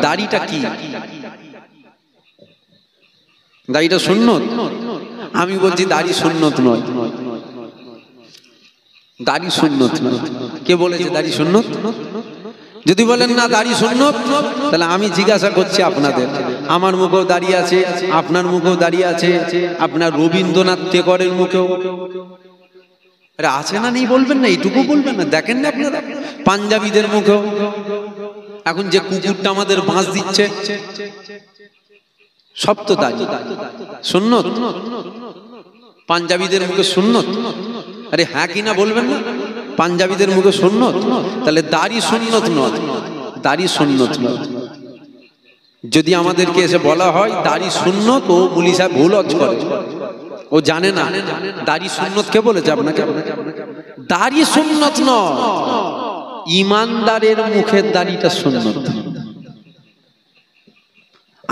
দাড়িটা কি? দাড়িটা সুন্নত? আমি বলছি দাড়ি সুন্নত নয়, দাড়ি সুন্নত নয়। কে বলেছে দাড়ি সুন্নত? যদি বলেন না দাড়ি সুন্নত, তাহলে আমি জিজ্ঞাসা করছি আপনাদের, আমার মুখেও দাঁড়িয়ে আছে, আপনার মুখেও দাঁড়িয়ে আছে, আপনার রবীন্দ্রনাথ টেগরের মুখেও আরে আছে না নেই বলবেন না, এইটুকু বলবেন না? দেখেন না আপনারা পাঞ্জাবিদের মুখেও, এখন যে কুকুরটা আমাদের বাঁশ দিচ্ছে সব তো দাড়ি সুন্নত, পাঞ্জাবিদের মুখে সুন্নত। আরে হ্যাঁ কিনা বলবেন না? পাঞ্জাবিদের মুখে সুন্নত, তাহলে দাড়ি সুন্নত নয়, দাড়ি সুন্নত নয়। যদি আমাদেরকে এসে বলা হয় দাড়ি সুন্নত, ও মুলি সাহেব ভুল করে, ও জানে না দাড়ি সুন্নত কে বলেছে আপনাকে? দাড়ি সুন্নত নয়, ইমানদারের মুখের দাড়িটা সুন্নত।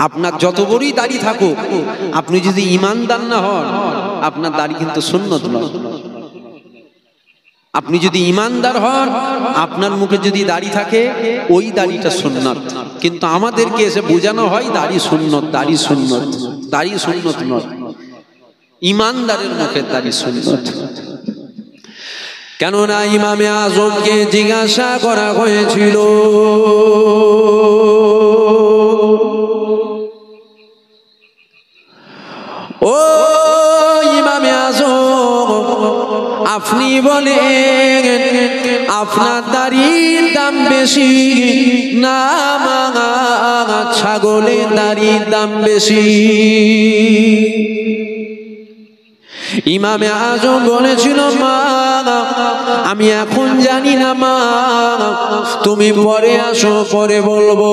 আপনার যত বড়ই দাড়ি থাকুক, আপনি যদি ইমানদার না হন, আপনার দাড়ি কিন্তু সুন্নত নয়। আপনি যদি ইমানদার হন, আপনার মুখে যদি দাড়ি থাকে, ওই দাড়িটা সুন্নত। কিন্তু আমাদেরকে এসে বোঝানো হয় দাড়ি সুন্নত, দাড়ি সুন্নত। দাড়ি সুন্নত নয়, ইমানদারের মুখের দাড়ি সুন্নত। কেননা ইমামে আজমকে জিজ্ঞাসা করা হয়েছিল, ও ইমামে আজম, আপনি বলেন আপনার দাড়ির দাম বেশি না ছাগলের দাড়ির দাম বেশি? ইমামে আজম বলেছিল, মা আমি এখন জানি না মা, তুমি পরে আসো, পরে বলবো।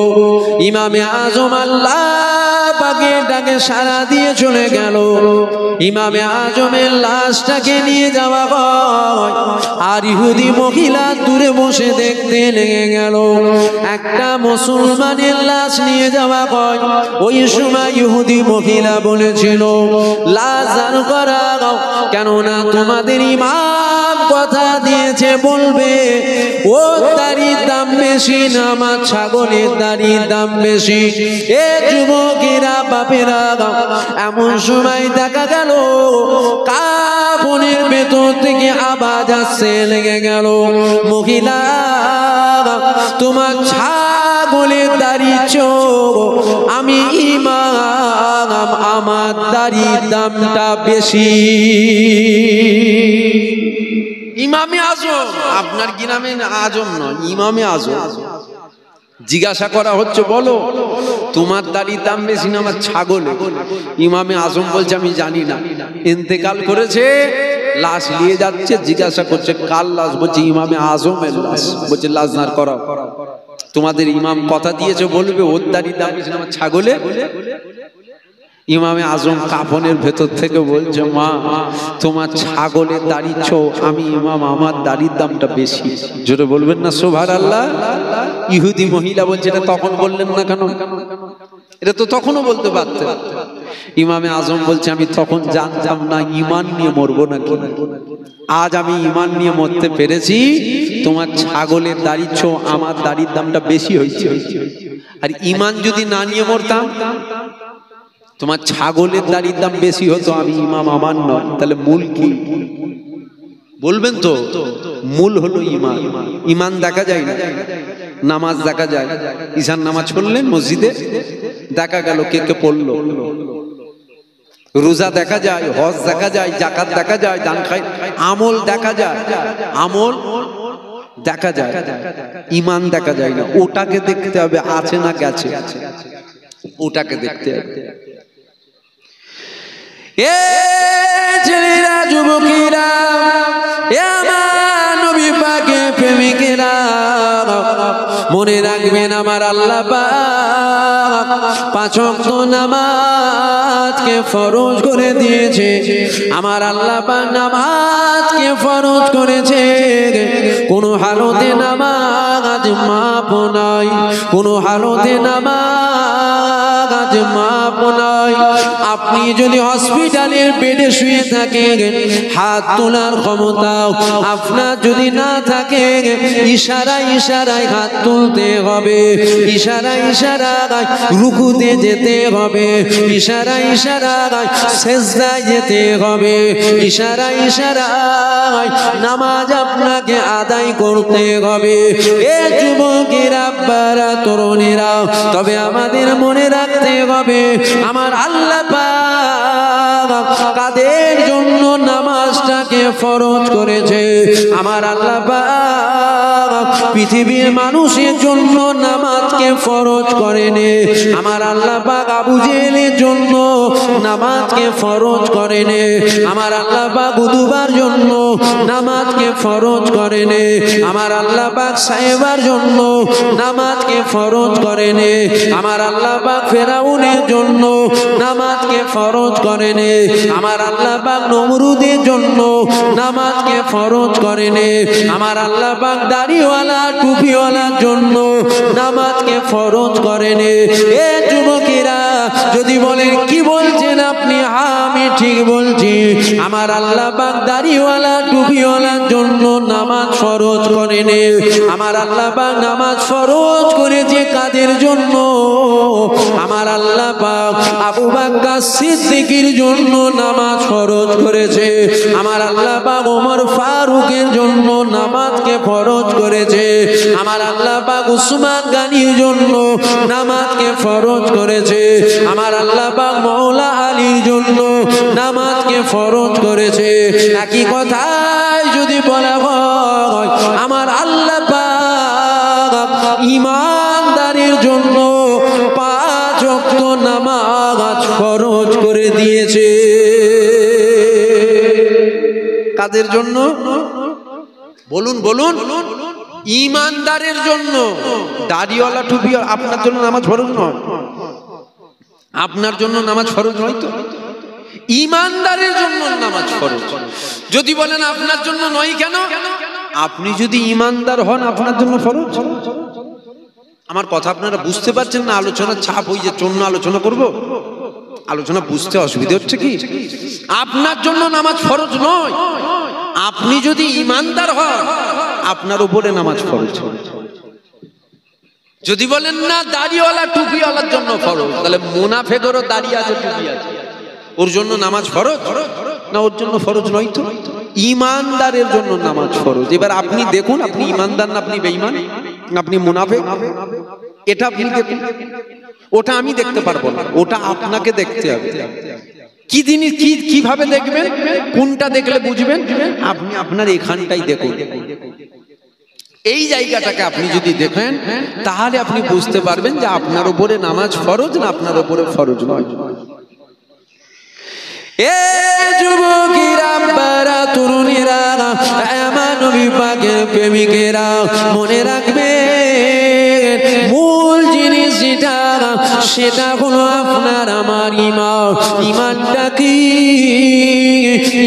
ইমামে আজম আল্লাহ পাকের ডাকে সাড়া দিয়ে চলে গেল। ইমামে আজমের লাশটাকে নিয়ে যাওয়া হয়, আর ইহুদি মহিলা দূরে বসে দেখতে লেগে গেল। একটা মুসলমানের লাশ নিয়ে যাওয়া হয়, ওই সময় ইহুদি মহিলা বলেছিল, লাশ জার করা, কেননা তোমাদের ইমাম কথা দিয়েছে, বলবে ও দাড়ির দাম বেশি না আমার ছাগলের দাড়ির দাম বেশি। এ যুবকেরা, বাপেরা, এমন সময় দেখা গেল কাফনের ভেতর থেকে আওয়াজ আসছে, লেগে গেল, মহিলা তোমার ছাগলের দাড়ি চোখ, আমি ইমাম, আমার দাড়ির দামটা বেশি। ইমামে আজম, আপনার কি নামে আজম নয়, ইমামে আজম জিজ্ঞাসা করা হচ্ছে, বলো তোমার দাড়ির দাম বেশি না আমার ছাগল? ইমামে আজম বলছে আমি জানি না, ইন্তেকাল করেছে, লাশ নিয়ে যাচ্ছে, জিজ্ঞাসা করছে কার লাশ? বলছে ইমামে আজমের লাশ। বলছে লাশ নার করাও, তোমাদের ইমাম কথা দিয়েছে, বলবে ওর দাড়ির দাম বেশি না আমার ছাগলে। ইমামে আজম কাফনের ভেতর থেকে বলছে, মা তোমার ছাগলের দাড়ি ছো, আমি ইমাম, আমার দাড়ির দামটা বেশি। জোরে বলবেন না সুবহানাল্লাহ। ইহুদি মহিলা বলছে, এটা তখন বললেন না কেন? এটা তো তখনও বলতে পারতেন। ইমামে আজম বলছে, আমি তখন জানতাম না ইমান নিয়ে মরবো নাকি, আজ আমি ইমান নিয়ে মরতে পেরেছি। তোমার ছাগলের দাড়ি ছো, আমার দাড়ির দামটা বেশি হয়েছে। আর ইমান যদি না নিয়ে মরতাম, তোমার ছাগলের দাড়ির দাম বেশি হতো, আমি ইমাম, আমার নয়। তাহলে মূল কি বলবেন তো? মূল হলো ইমান। ইমান দেখা যায় না, নামাজ দেখা যায়, ঈশান নামাজ পড়লেন মসজিদে, দেখা গেল কে কে পড়লো। রোজা দেখা যায়, হজ দেখা যায়, যাকাত দেখা যায়, দান খাই, আমল দেখা যায়, আমল দেখা যায়, ইমান দেখা যায় না। ওটাকে দেখতে হবে আছে না গেছে, ওটাকে দেখতে হবে। এ ছেলেরা, যুবকেরা, এ আমার নবী পাকের প্রেমিকেরা, মনে রাখবেন আমার আল্লাহ পাক 5 ওয়াক্ত নামাজকে ফরজ করে দিয়েছে। আমার আল্লাহ পাক নামাজকে ফরজ করেছে, কোন হালতে নামাজ মাপ নাই, কোন হালতে নামাজ আজ মাপ নাই। আপনি যদি হসপিটালের বেডে শুয়ে থাকেন, হাত তোলার ক্ষমতা আপনার যদি না থাকে, ইশারায় ইশারায় হাত তুলতে হবে, ইশারায় ইশারায় রুকুতে যেতে হবে, ইশারায় ইশারায় সেজদায় যেতে হবে, ইশারায় ইশারায় নামাজ আপনাকে আদায় করতে হবে। এ যুবকেরা, আব্বারা, তরুণেরা, তবে আমাদের মনে রাখতে হবে আমার আল্লাহ পাক কাদের জন্য নামাজটাকে ফরজ করেছে। আমার আল্লাহ পাক পৃথিবীর মানুষের জন্য নামাজকে ফরজ করেনি। আমার আল্লাহ পাক আবু জেহেলের জন্য নামাজকে ফরজ করেনি। আমার আল্লাহ পাক উতুবার জন্য নামাজকে ফরজ করেনি। আমার আল্লাহ পাক সাহেবার জন্য নামাজকে ফরজ করেনি। আমার আল্লাহ পাক ফেরাউনের জন্য নামাজকে ফরজ করেনি। আমার আল্লাহ পাক নমরুদের জন্য নামাজকে ফরজ করেনি। আমার আল্লাহ পাক দাড়িওয়ালা টুপিওয়ালার জন্য নামাজকে ফরজ করেনি। এ যুবকেরা, যদি বলেন কি বলছেন আপনি, আমি ঠিক বলছি। আমার আল্লাহ পাক দাড়িওয়ালা টুপিওয়ালার জন্য নামাজ ফরজ করেনি। আমার আল্লাহ পাক নামাজ ফরজ করেছে কাদের জন্য? আমার আল্লাহ পাক আবু বকর সিদ্দিকের জন্য নামাজ ফরজ করেছে। আমার আল্লাহ পাক ওমর ফারুকের জন্য নামাজকে ফরজ করেছে। আমার আল্লাহ পাক উসমান গনির জন্য নামাজকে ফরজ করেছে। আমার আল্লাহ পাক মাওলা আলীর জন্য নামাজকে ফরজ করেছে। একই কথাই যদি বলা হয়, আমার আল্লাহ পাক ঈমানদারের জন্য 5 ওয়াক্ত নামাজ ফরজ করে দিয়েছে। কাদের জন্য? বলুন বলুন। ঈমানদারের জন্য। দাড়িওয়ালা টুপিওয়ালা আপনার জন্য নামাজ ফরজ নয়? আপনার জন্য নামাজ ফরজ নয় তো? ঈমানদারের জন্য নামাজ ফরজ। যদি বলেন আপনার জন্য নয় কেন? আপনি যদি ঈমানদার হন আপনার জন্য ফরজ। আমার কথা আপনারা বুঝতে পারছেন না? আলোচনা ছাপ হয়ে যাচ্ছে, অন্য আলোচনা করব। আলোচনা বুঝতে অসুবিধা হচ্ছে কি? আপনার জন্য নামাজ ফরজ নয়। আপনি যদি ঈমানদার হন আপনার উপরে নামাজ ফরজ। যদি বলেন না দাড়িওয়ালা টুপিওয়ালার জন্য ফরজ, তাহলে মুনাফিকেরও দাড়ি আছে টুপি আছে, ওর জন্য নামাজ ফরজ না? ওর জন্য ফরজ নয় তো। ঈমানদারের জন্য নামাজ ফরজ। এবার আপনি দেখুন, আপনি ঈমানদার না আপনি বেঈমান, আপনি মুনাফিক, এটা আপনি দেখুন। ওটা আমি দেখতে পারবো না, ওটা আপনাকে দেখতে হবে। কি জিনিস, কিভাবে দেখবেন? কোনটা দেখলে বুঝবেন? আপনি আপনার এখানটাই দেখুন। এই জায়গাটাকে আপনি যদি দেখেন তাহলে আপনি বুঝতে পারবেন যে আপনার উপরে নামাজ ফরজ না আপনার উপরে ফরজ নয়। এ যুবকেরা, আব্বারা, তরুণেরা, আমার নবী পাকের প্রেমিকেরা, মনে রাখবে মূল জিনিস যেটা, সেটা হলো আপনার আমার ঈমান। ঈমানটা কি?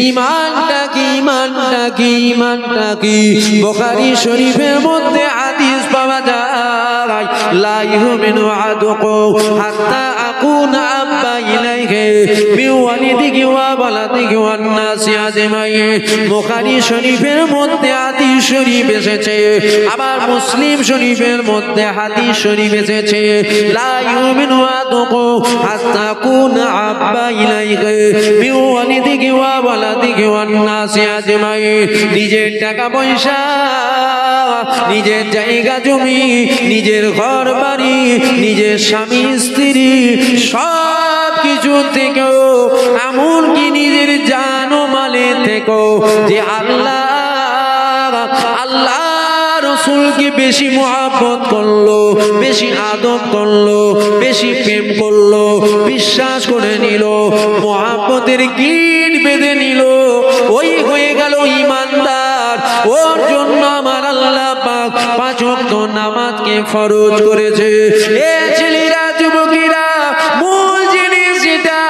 ঈমানটা কি? ঈমানটা কি? ঈমানটা কি? বুখারী শরীফের মধ্যে হাদিস পাওয়া যায়, লা ইউমিনু আহাদুকুম হাত্তা আকুনা আব্বা ইলাইহি মিন ওয়ালিদিহি ওয়া ওয়ালাদিহি ওয়ান নাসি আজমাইন। বুখারী শরীফের মধ্যে হাদিস শরীফ এসেছে, আবার মুসলিম শরীফের মধ্যে হাদিস শরীফ এসেছে, লা ইউমিনু আহাদুকুম হাত্তা আকুনা আব্বা ইলাইহি মিন ওয়ালিদিহি ওয়া ওয়ালাদিহি ওয়ান নাসি আজমাইন। নিজের টাকা পয়সা, নিজের জায়গা জমি, নিজের ঘর বাড়ি, নিজের স্বামী স্ত্রী, সব কিছু থেকেও, এমনকি নিজের জান ও মালে থেকেও যে আল্লাহ রাসূলকে বেশি মুহাব্বত করলো, বেশি আদব করলো, বেশি প্রেম করলো, বিশ্বাস করে নিল, মুহাব্বতের গিট বেঁধে নিল, ওই হয়ে গেল ঈমানদার। ওর জন্য আমার আল্লাহ পাক 5 ওয়াক্ত নামাজকে ফরজ করেছে। এ ছেলেরা, যুবকেরা, মূল জিনিস যেটা,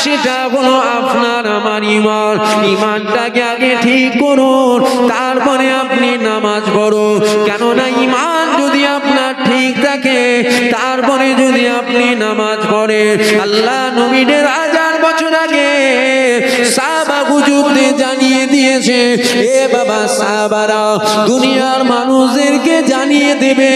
সেটা হলো আপনার আমার ঈমান। ঈমানটাকে আগে ঠিক করুন, তারপরে আপনি নামাজ পড়ুন। কেননা ঈমান যদি আপনার ঠিক থাকে, তারপরে যদি আপনি নামাজ করে আল্লাহ নবীদের 1000 বছর আগে সাহাবা হুজুরদের জানিয়ে দিয়েছে, এ বাবা সাহাবারা দুনিয়ার মানুষদেরকে জানিয়ে দেবে,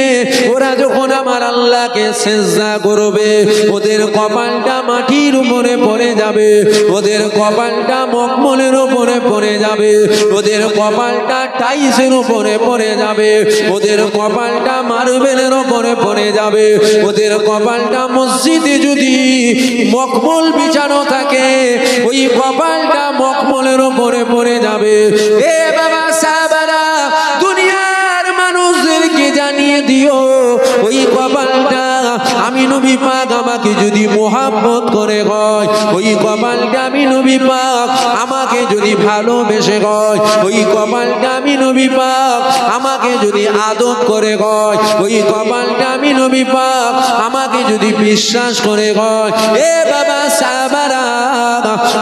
ওরা যখন আমার আল্লাহকে সিজদা করবে ওদের কপালটা মাটির উপরে পড়ে যাবে, ওদের কপালটা মখমলের উপরে পড়ে যাবে, ওদের কপালটা টাইসের উপরে পড়ে যাবে, ওদের কপালটা মার্বেলের উপরে পড়ে যাবে, ওদের কপালটা মসজিদে যদি মখমল বিছানো থাকে ওই কপালটা মখমলের উপরে পড়ে যাবে। এ বাবা সাহাবারা দুনিয়ার মানুষদেরকে জানিয়ে দিও ওই কপালটা আমি নবী পাক আমাকে যদি মোহাব্বত করে হয়, ওই কপালটা আমি নবী পাক আমাকে যদি ভালোবেসে হয়, ওই কপালটা আমি নবী পাক আমাকে যদি আদব করে হয়, ওই কপালটা আমি নবী পাক আমাকে যদি বিশ্বাস করে হয়। এ বাবা সাহাবারা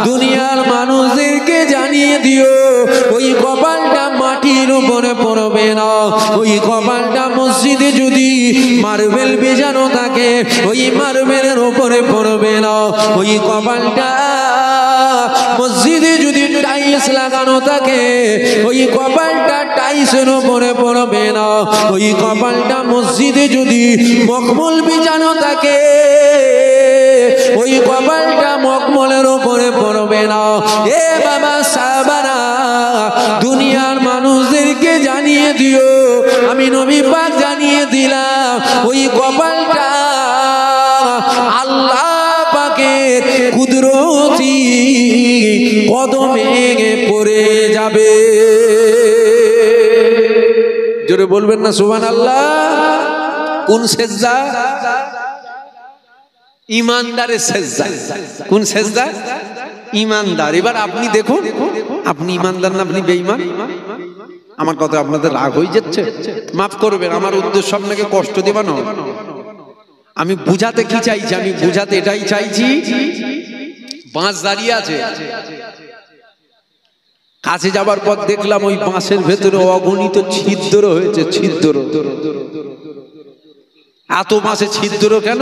দুনিয়ার মানুষদেরকে জানিয়ে দিও ওই কপালটা মাটির উপরে পড়বে না, ওই কপালটা মসজিদে যদি মার্বেল বেজানো থাকে ওই মার্বেলের উপরে পড়বে না, ওই কপালটা মসজিদে যদি টাইলস লাগানো থাকে ওই কপালটা টাইলসের উপরে পড়বে না, ওই কপালটা মসজিদে যদি মখমল বিছানো থাকে ওই কপালটা মখমলের উপরে পড়বে না। এ বাবা সাহাবারা দুনিয়ার মানুষদেরকে জানিয়ে দিও আমি নবী পাক জানিয়ে দিলাম ওই কপালটা আল্লাহ পাকের কুদরতি কদমে পড়ে যাবে। জোরে বলবেন না সুবহানাল্লাহ। কোন সেজদা? ইমানদারের সেজদা। কোন সেজদা? ইমানদার। এবার আপনি দেখুন আপনি ইমানদার না আপনি বেঈমান? আমার কথা আপনাদের রাগ হয়ে যাচ্ছে, মাফ করবেন, আমার উদ্দেশ্য আপনাকে কষ্ট দেবা না। আমি বুঝাতে কি চাইছি? আমি বুঝাতে এটাই চাইছি, বাঁশ দাঁড়িয়ে আছে, কাছে যাবার পর দেখলাম ওই বাঁশের ভেতরে অগণিত ছিদ্র হয়েছে। ছিদ্র এত বাঁশে ছিদ্র কেন?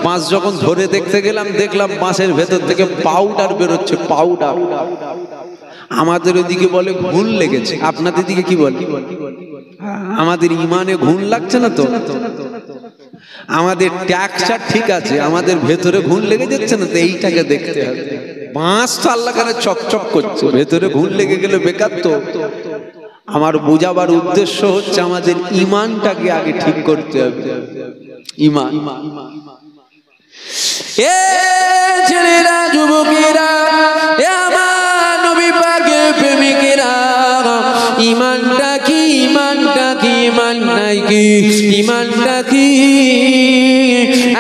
বাঁশ যখন ধরে দেখতে গেলাম দেখলাম বাঁশের ভেতর থেকে পাউডার বেরোচ্ছে। পাউডার আমাদের ওইদিকে বলে ঘুণ লেগেছে, আপনাদের দিকে কি বলে? আমাদের ইমানে ঘুণ লাগছে না তো? আমাদের ট্যাক্সটা ঠিক আছে, আমাদের ভেতরে ঘুণ লেগে যাচ্ছে না তো? এইটাকে দেখতে হবে। বাঁশ তো আল্লাহ কানে চকচক করছে, ভেতরে ঘুণ লেগে গেলে বেকার তো। আমার বোঝাবার উদ্দেশ্য হচ্ছে আমাদের ইমানটাকে আগে ঠিক করতে হবে। ইমান। এ ছেলেরা, যুবকেরা, এ আমার নবী পাকের প্রেমিকেরা, ইমানটা কি? ইমানটা কি? ইমান নাই কি? ইমানটা কি?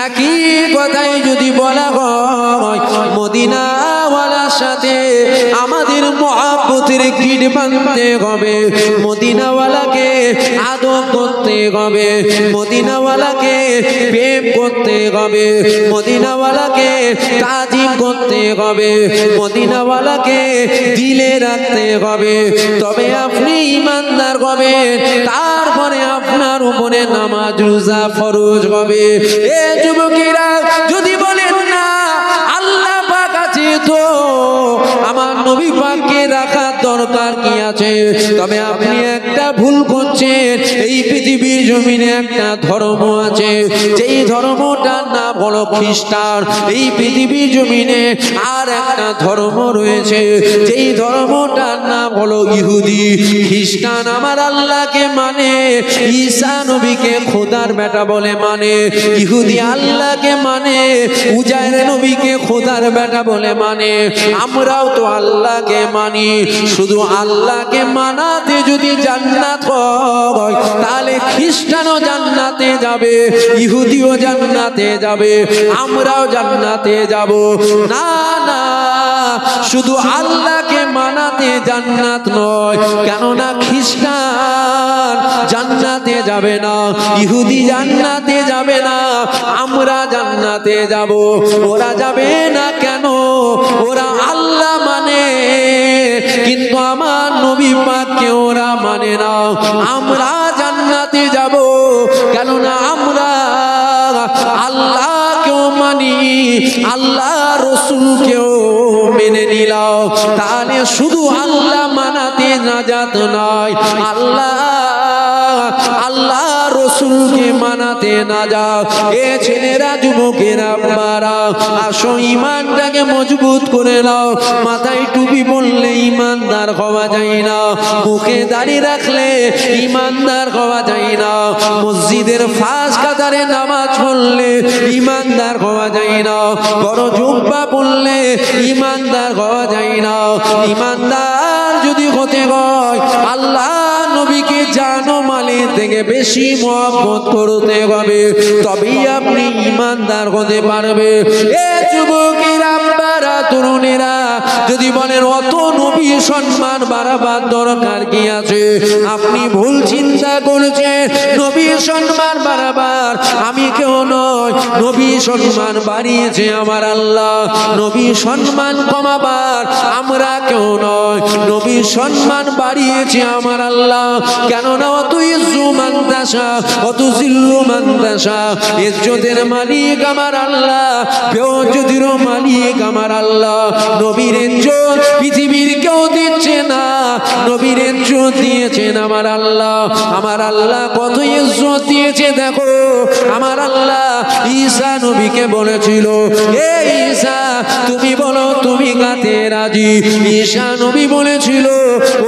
একই কথাই যদি বলা হয় মদিনা ওয়ালার সাথে আমাদের মহব্বতের গিট বাঁধতে হবে, মদিনাওয়ালাকে আদব করতে হবে, মদিনাওয়ালাকে প্রেম করতে হবে, মদিনাওয়ালাকে তাজিম করতে হবে, মদিনাওয়ালাকে দিলে রাখতে হবে, তবে আপনি ইমানদার হবেন, তারপরে আপনার উপরে নামাজ রোজা ফরজ হবে। এ যুবকেরা যদি বলেন না আল্লাহ পাক আছে তো আমার নবী পাককে রাখার দরকার কি আছে, তবে আপনি একটা ভুল করছেন। এই পৃথিবীর জমিনে একটা ধর্ম আছে, যেই ধর্মটার নাম হলো খ্রিস্টান। এই পৃথিবীর জমিনে আর একটা ধর্ম রয়েছে, যেই ধর্মটার নাম হলো ইহুদি। খ্রিস্টান আমার আল্লাহকে মানে, ঈসা নবীকে খোদার বেটা বলে মানে, ইহুদি আল্লাহকে মানে, উজাইর নবীকে খোদার বেটা বলে মানে। আমরাও তো আল্লাহকে মানি, শুধু আল্লাহকে মানাতে যদি জান্নাত হয় তাহলে খ্রিস্টানও জান্নাতে যাবে, ইহুদিও জান্নাতে যাবে, আমরাও জান্নাতে যাব না। না, শুধু আল্লাহকে মানাতে জান্নাত নয়, কেননা খ্রিস্টান জান্নাতে যাবে না, ইহুদি জান্নাতে যাবে না, আমরা জান্নাতে যাব। ওরা যাবে না কেন? ওরা আল্লাহ মানে কিন্তু আমার নবী পাককে ওরা মানে না। আমরা জান্নাতে যাব কেননা আমরা আল্লাহকেও মানি, আল্লাহ রসুলকেও মেনে নিলাও, তাহলে শুধু আল্লাহ মানাতে নাজাত নয়, আল্লাহ রসুলকে মানাতে না যাও। এ ছেলেরা, যুবকেরা, বারা, আসো ইমানটাকে মজবুত করে নাও। মাথায় টুপি পরলে ইমানদার হওয়া যায় না, মুখে দাড়ি রাখলে ইমানদার হওয়া যায় না, মসজিদের ফাঁস কাতারে নামাজ পড়লে ইমানদার হওয়া যায় না, বড় জুব্বা পড়লে ইমানদার হওয়া যায় না। ইমানদার যদি হতে হয়, আল্লাহ নবীকে জানো মালের থেকে বেশি মহব্বত করতে হবে, তবেই আপনি ইমানদার হতে পারবে। এ যুবকেরা, বারা, তরুণেরা, যদি বলেন অত নবী সম্মান বাড়াবার দরকার কি আছে, আপনি ভুল চিন্তা করছেন। নবী সম্মান বাড়াবার আমি কেউ নয়, নবী সম্মান বাড়িয়েছে আমার আল্লাহ। নবী সম্মান কমাবার আমরা কেউ নয়, নবী সম্মান বাড়িয়েছে আমার আল্লাহ। কেননা অত ইজ্জু মান্তাসা, অত জিল্লু মান্তাসা, ইজ্জতের মালিক আমার আল্লাহ, বেইজ্জতিরও মালিক আমার আল্লাহ। নবীর ইজ্জত পৃথিবীর কেউ দিচ্ছে না, নবীর ইজ্জত দিয়েছেন আমার আল্লাহ। আমার আল্লাহ কত ইজ্জত দিয়েছে দেখো। আমার আল্লাহ ঈসা নবীকে বলেছিল, এ ঈসা তুমি বলো তুমি কাতে রাজি। ঈসা নবী বলেছিল,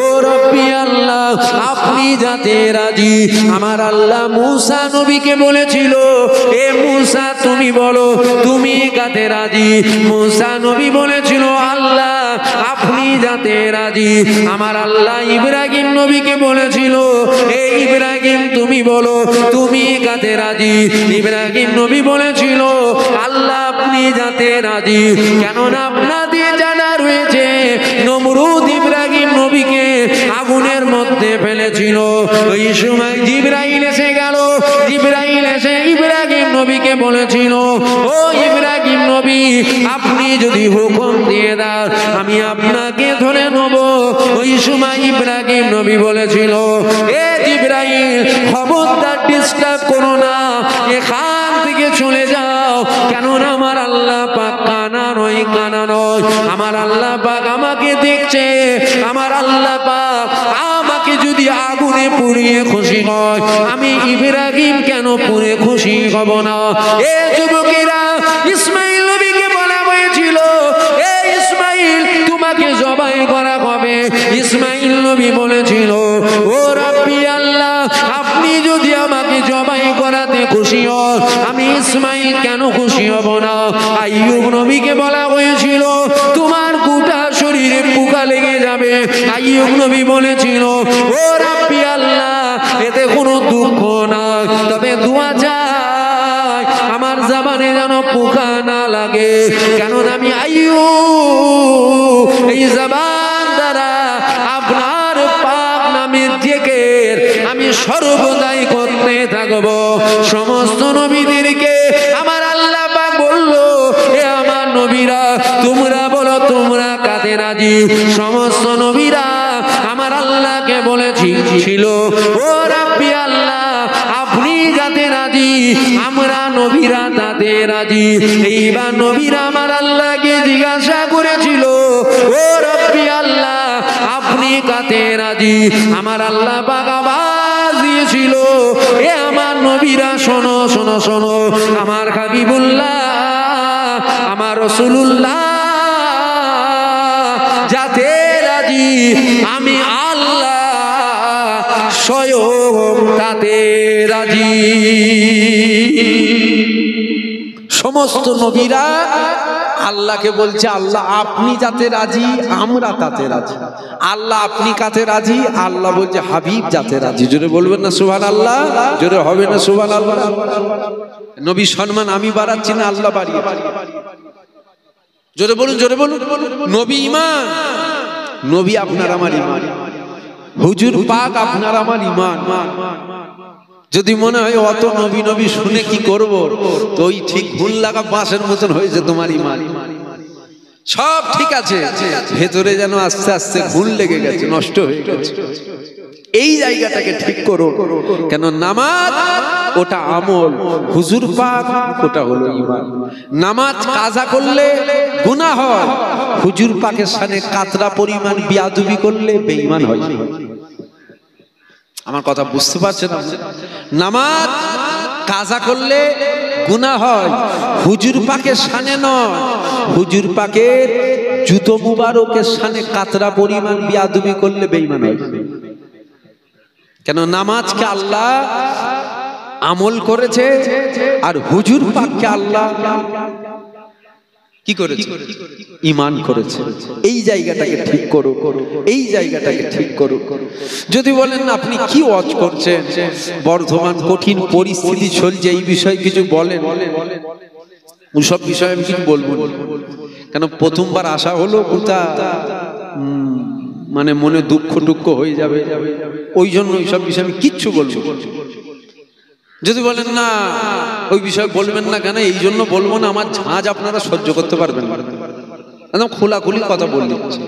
ও রব্বি আল্লাহ আপনি যাতে রাজি। আমার আল্লাহ মূসা নবীকে বলেছিল, এ মূসা তুমি বলো তুমি কাতে রাজি। মূসা নবী বলেছিল, আল্লাহ আপনি যাতে রাজি। আমার আল্লাহ ইব্রাহিম নবীকে বলেছিল, এ ইব্রাহিম তুমি বলো তুমি কাতে রাজি। ইব্রাহিম নবী বলেছিল, আল্লাহ আপনি যাতে রাজি। কেননা আপনাদের জানা রয়েছে নমরুদ ইব্রাহিম নবীকে আগুনের মধ্যে ফেলেছিল। ওই সময় জিবরাইল এসে গেল, জিবরাইল এসে ইব্রাহিম নবীকে বলেছিল, ও ইব্রাহিম নবী আপনি যদি হুকুম দিয়ে দেন আমি আপনাকে ধরে নেব। ওই সময় ইব্রাহিম নবী বলেছিল, এ জিবরাইল খবরদার ডিস্টার্ব করো না, এখান থেকে চলে যাও। কেননা আমার আল্লাহ পাক কানা নয়, কানা নয়, আমার আল্লাহ পাক আমাকে দেখছে। আমার আল্লাহ পাক আমাকে যদি আগুনে পুড়িয়ে খুশি হয়, আমি ইব্রাহিম কেন পুড়ে খুশি হব না? এ যুবকেরা, ইসমাইল নবীকে বলা হয়েছিল, এ ইসমাইল তোমাকে জবাই করা হবে। ইসমাইল নবী বলেছিল, ও রাব্বি আল্লাহ আপনি যদি আমাকে জবাই করাতে খুশি হন, আমি ইসমাইল কেন খুশি হব না? আইয়ুব নবীকে বলা হয়েছিল, তোমার গোটা শরীরে পোকা লেগে যাবে। আইয়ুব নবী বলেছিল, ও রাব্বি আল্লাহ এতে কোনো দুঃখ না, তবে দোয়া চাই আমার জবানে যেন পোকা না লাগে। কেননা আমি আইয়ুব এই জবান দ্বারা আপনার পাক নামের জিকির আমি সর্বদাই করতে থাকব। সমস্ত নবীদেরকে আমার আল্লাহ পাক বলল, এ আমার নবীরা তোমরা বলো তোমরা কাতে রাজি। সমস্ত নবীরা আমার আল্লাহকে বলেছিল, ও রাব্বি আল্লাহ আপনি যাতে রাজি, আমরা নবীরা তাতে রাজি। এইবার নবীরা আমার আল্লাহকে জিজ্ঞাসা করেছিল, ও রাব্বি আল্লাহ আপনি কাতে রাজি। আমার আল্লাহ পাক আওয়াজ দিয়েছিল, এ আমার নবীরা শোনো শোনো শোনো, আমার হাবিবুল্লাহ আমার রাসূলুল্লাহ যাতে রাজি, আমি আল্লাহ স্বয়ং তাতে রাজি। সমস্ত নবীরা আল্লাহকে বলছে, আল্লাহ আপনি যাতে রাজি আমরা তাতে রাজি। আল্লাহ আপনি কাতে রাজি, আল্লাহ বলছে হাবিব যাতে রাজি। জোরে বলবেন না সুবহানাল্লাহ? জোরে হবে না সুবহানাল্লাহ? নবী সম্মান আমি বাড়াচ্ছি না, আল্লাহ বাড়িয়ে। জোরে বলুন, জোরে বলুন। নবী ঈমান, নবী আপনার আমার ঈমান, হুজুর পাক আপনার আমার ঈমান। যদি মনে হয় অত নবী নবী শুনে কি করব, তো ওই ঠিক ভুল লাগা বাঁশের মতন হয়েছে তোমার ঈমান। সব ঠিক আছে, ভেতরে যেন আস্তে আস্তে ভুল লেগে গেছে, নষ্ট হয়ে গেছে। এই জায়গাটাকে ঠিক করো। কেন নামাজ ওটা আমল, হুজুর পাক ওটা হলো ঈমান। নামাজ কাজা করলে গুনাহ হয়, হুজুর পাকের সামনে কাতরা পরিমাণ বিয়াদবি করলে বেঈমান হয়। আমার কথা বুঝতে পারছেন? নামাজ কাজা করলে গুনাহ হয়, হুজুর পাকের সামনে নয়, হুজুর পাকের জুতো মুবারকের সামনে কাতরা পরিমাণ বিয়াদবি করলে বেঈমান হয়। কেন নামাজকে আল্লাহ আমল করেছে, আর হুজুর পাককে আল্লাহ কি করেছে? ঈমান করেছে। এই জায়গাটাকে ঠিক করো, এই জায়গাটাকে ঠিক করো। যদি বলেন না আপনি কি ওয়াজ করছেন, বর্তমান কঠিন পরিস্থিতি চলছে, এই বিষয়ে কিছু বলেন, ওসব বিষয়ে আমি কিছু বলবো না। কেন প্রথমবার আসা হলো, কোথা মানে মনে দুঃখ টুক্ষ হয়ে যাবে, ওই জন্য ওইসব বিষয়ে আমি কিচ্ছু বলবো। যদি বলেন না ওই বিষয়ে বলবেন না, কেন এই জন্য বলবো না, আমার ঝাঁজ আপনারা সহ্য করতে পারবেন না। একদম খোলাখুলি কথা বলে দিচ্ছি,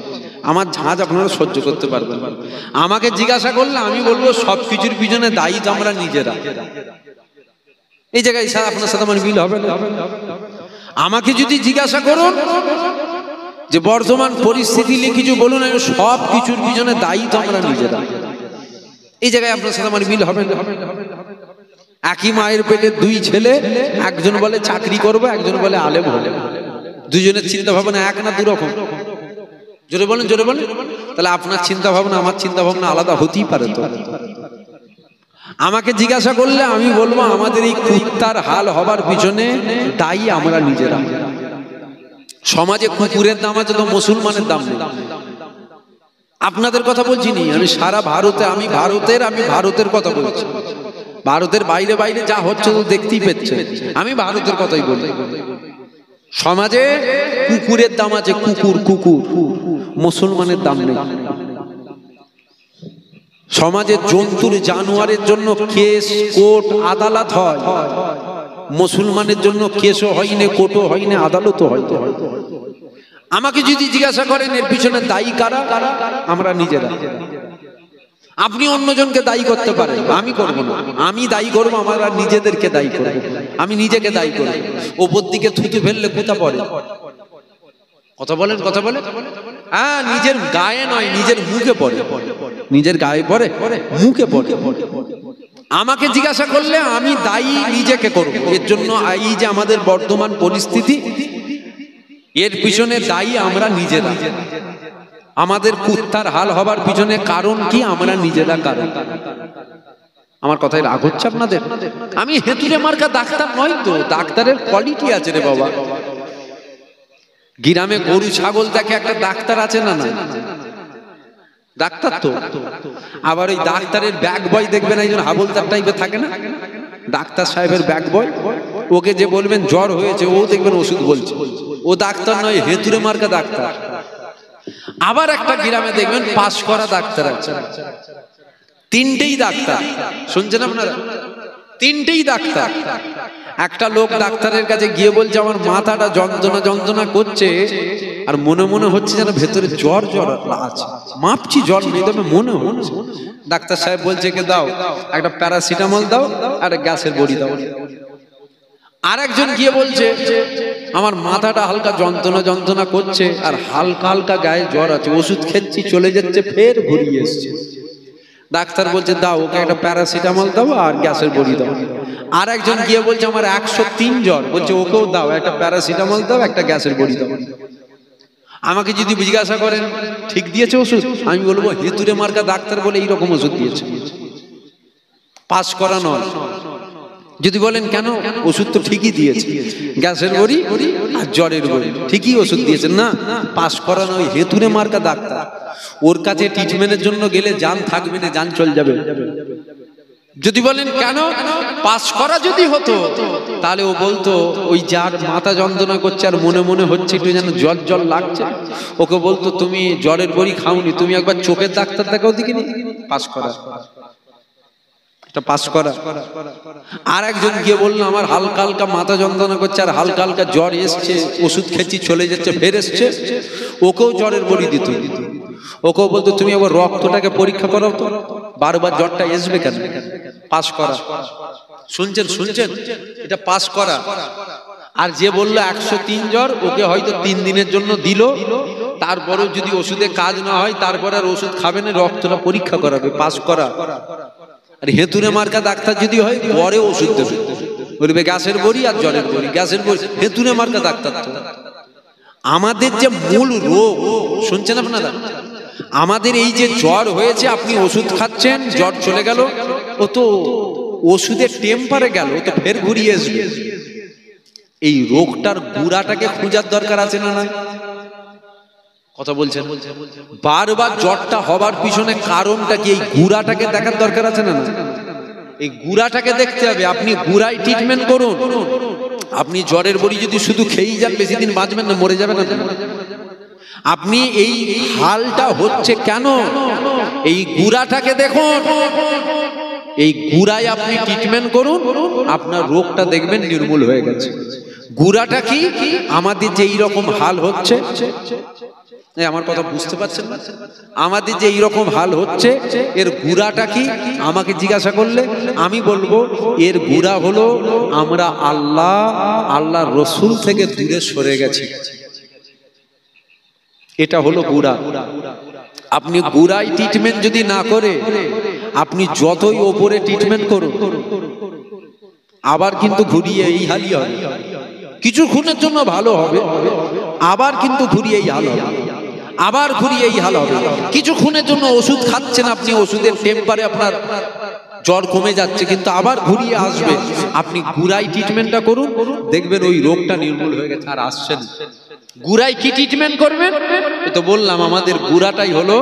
আমার ঝাঁজ আপনারা সহ্য করতে পারবেন না। আমাকে জিজ্ঞাসা করলে আমি বলবো সবকিছুর পিছনে দায়ী তো আমরা নিজেরা। এই জায়গায় স্যার আপনার সাথে আমার মিল হবে না। আমাকে যদি জিজ্ঞাসা করুন যে বর্তমান পরিস্থিতি নিয়ে কিছু বলুন, সব কিছুর পিছনে দায়ী তো আমরা নিজেরা। এই জায়গায় আপনার সাথে আমার মিল হবে না। একই মায়ের পেটে দুই ছেলে, একজন বলে চাকরি করবো, একজন বলে আলেম হবে। দুজনের চিন্তা ভাবনা এক না দুরকম? জোরে বলেন, জোরে বলেন। তাহলে আপনার চিন্তা ভাবনা আমার চিন্তা ভাবনা আলাদা হতেই পারে তো। আমাকে জিজ্ঞাসা করলে আমি বলবো আমাদের এই কুত্তার হাল হবার পিছনে দায়ী আমরা নিজেরা। সমাজে কুকুরের দাম আছে তো মুসলমানের দাম নেই। আপনাদের কথা বলছি নি, আমি সারা ভারতে, আমি ভারতের কথা বলছি। ভারতের বাইরে বাইরে যা হচ্ছে তো দেখতেই পেচ্ছে, আমি ভারতের কথাই বলি। সমাজে কুকুরের দাম আছে, কুকুর, মুসলমানের দাম নেই। সমাজে জন্তুর জানোয়ারের জন্য কেস কোর্ট আদালত হয়, মুসলমানের জন্য কেসও হয় না, কোর্টও হয় না, আদালতও হয়। আমাকে যদি জিজ্ঞাসা করেন এর পিছনে দায়ী কারা, আমরা নিজেরা। আপনি অন্যজনকে দায়ী করতে পারেন, আমি করব না। আমি দায়ী করবো আমরা নিজেদেরকে দায়ী করব, আমি নিজেকে দায়ী করব। ওপর দিকে থুতু ফেললে কোথা পড়ে? কথা বলেন, কথা বলেন। হ্যাঁ, নিজের গায়ে নয়, নিজের মুখে পড়ে। নিজের গায়ে পড়ে, মুখে পড়ে। আমাকে জিজ্ঞাসা করলে আমি দায়ী নিজেকে করব। এর জন্য এই যে আমাদের বর্তমান পরিস্থিতি, এর পিছনে দায়ী আমরা নিজেরা। আমাদের কুত্তার হাল হবার পিছনে কারণ কি? আমরা নিজেরা কারণ। আমার কথায় রাগ হচ্ছে আপনাদের? আমি হেতুরে মার্কা ডাক্তার নয় তো, ডাক্তারের কোয়ালিটি আছে রে বাবা। গ্রামে গরু ছাগল দেখে একটা ডাক্তার আছে না? না ডাক্তার তো। আবার ওই ডাক্তারের ব্যাগ বয় দেখবেন একজন হাবলদার টাইপের থাকে না, ডাক্তার সাহেবের ব্যাগ বয়। ওকে যে বলবেন জ্বর হয়েছে, ও দেখবেন ওষুধ বলছে, ও ডাক্তার নয়, হেতুরে মার্কা ডাক্তার। আবার একটা গ্রামে দেখবেন পাশ করা ডাক্তার আছে, তিনটেই ডাক্তার। শুনছেন আপনারা? তিনটেই ডাক্তার। একটা লোক ডাক্তারের কাছে গিয়ে বলছে আমার মাথাটা যন্ত্রণা করছে, আর মনে মনে হচ্ছে যেন ভেতরে জ্বর আছে, মাপছি জ্বর নেই তবে মনে হচ্ছে। ডাক্তার সাহেব বলছে কে দাও, একটা প্যারাসিটামল দাও আর গ্যাসের বড়ি দাও। আর একজন গিয়ে বলছে আমার মাথাটা হালকা যন্ত্রণা করছে, আর হালকা হালকা গায়ে জ্বর আছে, ওষুধ খেচ্ছি চলে যাচ্ছে, ফের ঘুরিয়ে এসছে। ডাক্তার বলছে দাও ওকে একটা প্যারাসিটামল দাও আর গ্যাসের বড়ি দাও। আর একজন গিয়ে বলছে আমার 103 জ্বর, বলছে ওকেও দাও একটা প্যারাসিটামল দাও একটা গ্যাসের বড়ি দাও। আমাকে যদি জিজ্ঞাসা করেন ঠিক দিয়েছে ওষুধ, আমি বলবো হেতুরে মার্কা ডাক্তার বলে এইরকম ওষুধ দিয়েছে, পাস করা নয়। যদি বলেন কেন, ওষুধ তো ঠিকই দিয়েছে, গ্যাসের বড়ি আর জ্বরের বড়ি ঠিকই ওষুধ দিয়েছেন, না পাস করা নয়, হেতুরে মার্কা ডাক্তার। ওর কাছে ট্রিটমেন্টের জন্য গেলে জান থাকবে না, জান চলে যাবে। যদি বলেন কেন, পাস করা যদি হতো তাহলে ও বলতো ওই যার মাথা যন্ত্রণা করছে আর মনে মনে হচ্ছে একটু যেন জ্বর লাগছে, ওকে বলতো তুমি জ্বরের বড়ি খাওনি, তুমি একবার চোখের ডাক্তার দেখাও দেখিনি, পাস করা, এটা পাস করা। আর একজন গিয়ে বললো আমার হালকা হালকা মাথা যন্ত্রণা করছে আর হালকা হালকা জ্বর এসছে, ওষুধ খেয়েছি চলে যাচ্ছে, ফের এসছে, ওকেও জ্বরের বড়ি দিত। ওকেও বলতো তুমি আবার রক্তটাকে পরীক্ষা করো তো, বারবার জ্বরটা আসবে কেন? পাস করা। শুনছেন শুনছেন, এটা পাস করা। আর যে বললো 103 জ্বর, ওকে হয়তো 3 দিনের জন্য দিল, তারপরেও যদি ওষুধে কাজ না হয় তারপর আর ওষুধ খাবে না, রক্তটা পরীক্ষা করাবে, পাস করা। আর হেতুরে মার্কা ডাক্তার যদি হয় পরে ওষুধ দেবে, বলবে গ্যাসের বড়ি আর জ্বরের বড়ি, গ্যাসের বড়ি। হেতুরে মার্কা ডাক্তার তো। আমাদের যে মূল রোগ, শুনছেন আপনারা, আমাদের এই যে জ্বর হয়েছে, আপনি ওষুধ খাচ্ছেন, জ্বর চলে গেল, ও তো ওষুধের টেম্পারে গেল, ও তো ফের ঘুরিয়ে আসবে। এই রোগটার গুড়াটাকে খোঁজার দরকার আছে না নাই? কথা বলছেন? বারবার জ্বরটা হবার পিছনে কারণটা কি, এই গুড়াটাকে দেখার দরকার আছে না? এই গুড়াটাকে দেখতে হবে। আপনি গুড়াই ট্রিটমেন্ট করুন। আপনি জ্বরের বড়ি যদি শুধু খেয়েই যান, বেশি দিন বাঁচবেন না, মরে যাবেন না। আপনি এই হালটা হচ্ছে কেন, এই গুড়াটাকে দেখুন, এই গুড়ায় আপনি ট্রিটমেন্ট করুন, আপনার রোগটা দেখবেন নির্মূল হয়ে গেছে। গুড়াটা কি, আমাদের যে এইরকম হাল হচ্ছে, আমার কথা বুঝতে পারছেন না? আমাদের যে এইরকম হাল হচ্ছে, এর গুড়াটা কি আমাকে জিজ্ঞাসা করলে আমি বলবো এর গুড়া হলো আমরা আল্লাহ রসুল থেকে দূরে সরে গেছি। এটা হলো গুড়া। আপনি গুড়াই ট্রিটমেন্ট যদি না করে, আপনি যতই ওপরে ট্রিটমেন্ট করুন, আবার কিন্তু ঘুরিয়ে এই হালই হবে। কিছুক্ষণের জন্য ভালো হবে, আবার কিন্তু ঘুরিয়ে এই হাল হবে, আবার ঘুরিয়ে এই হাল হবে। কিছুক্ষণের জন্য ওষুধ খাচ্ছেন আপনি, ওষুধের টেম্পারে আপনার জ্বর কমে যাচ্ছে, কিন্তু আবার ঘুরিয়ে আসবে। আপনি গুড়াই ট্রিটমেন্টটা করুন, দেখবেন ওই রোগটা নির্মূল হয়ে গেছে, আর আসছে না। গুড়াই কি ট্রিটমেন্ট করবেন? তো বললাম আমাদের গুড়াটাই হলো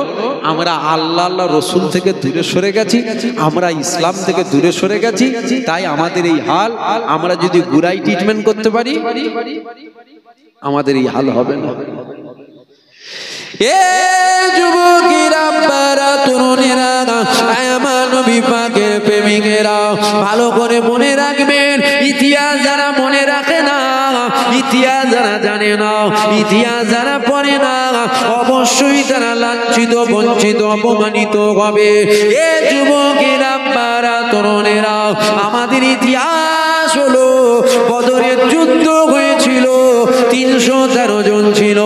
আমরা আল্লাহ রসুল থেকে দূরে সরে গেছি, আমরা ইসলাম থেকে দূরে সরে গেছি, তাই আমাদের এই হাল। আমরা যদি গুড়াই ট্রিটমেন্ট করতে পারি, আমাদের এই হাল হবে না। এ যুবকেরা, বারা তরুণেরা, আমার নবী পাকের প্রেমিকেরা, ভালো করে মনে রাখবেন, ইতিহাস যারা মনে রাখে না, ইতিহাস যারা জানে না, ইতিহাস যারা পড়ে না, অবশ্যই তারা লাঞ্ছিত, বঞ্চিত, অপমানিত হবে। এ যুবকেরা, বারা তরুণেরা, আমাদের ইতিহাস হলো বদরের যুদ্ধ হয়েছিল, 313 জন ছিল,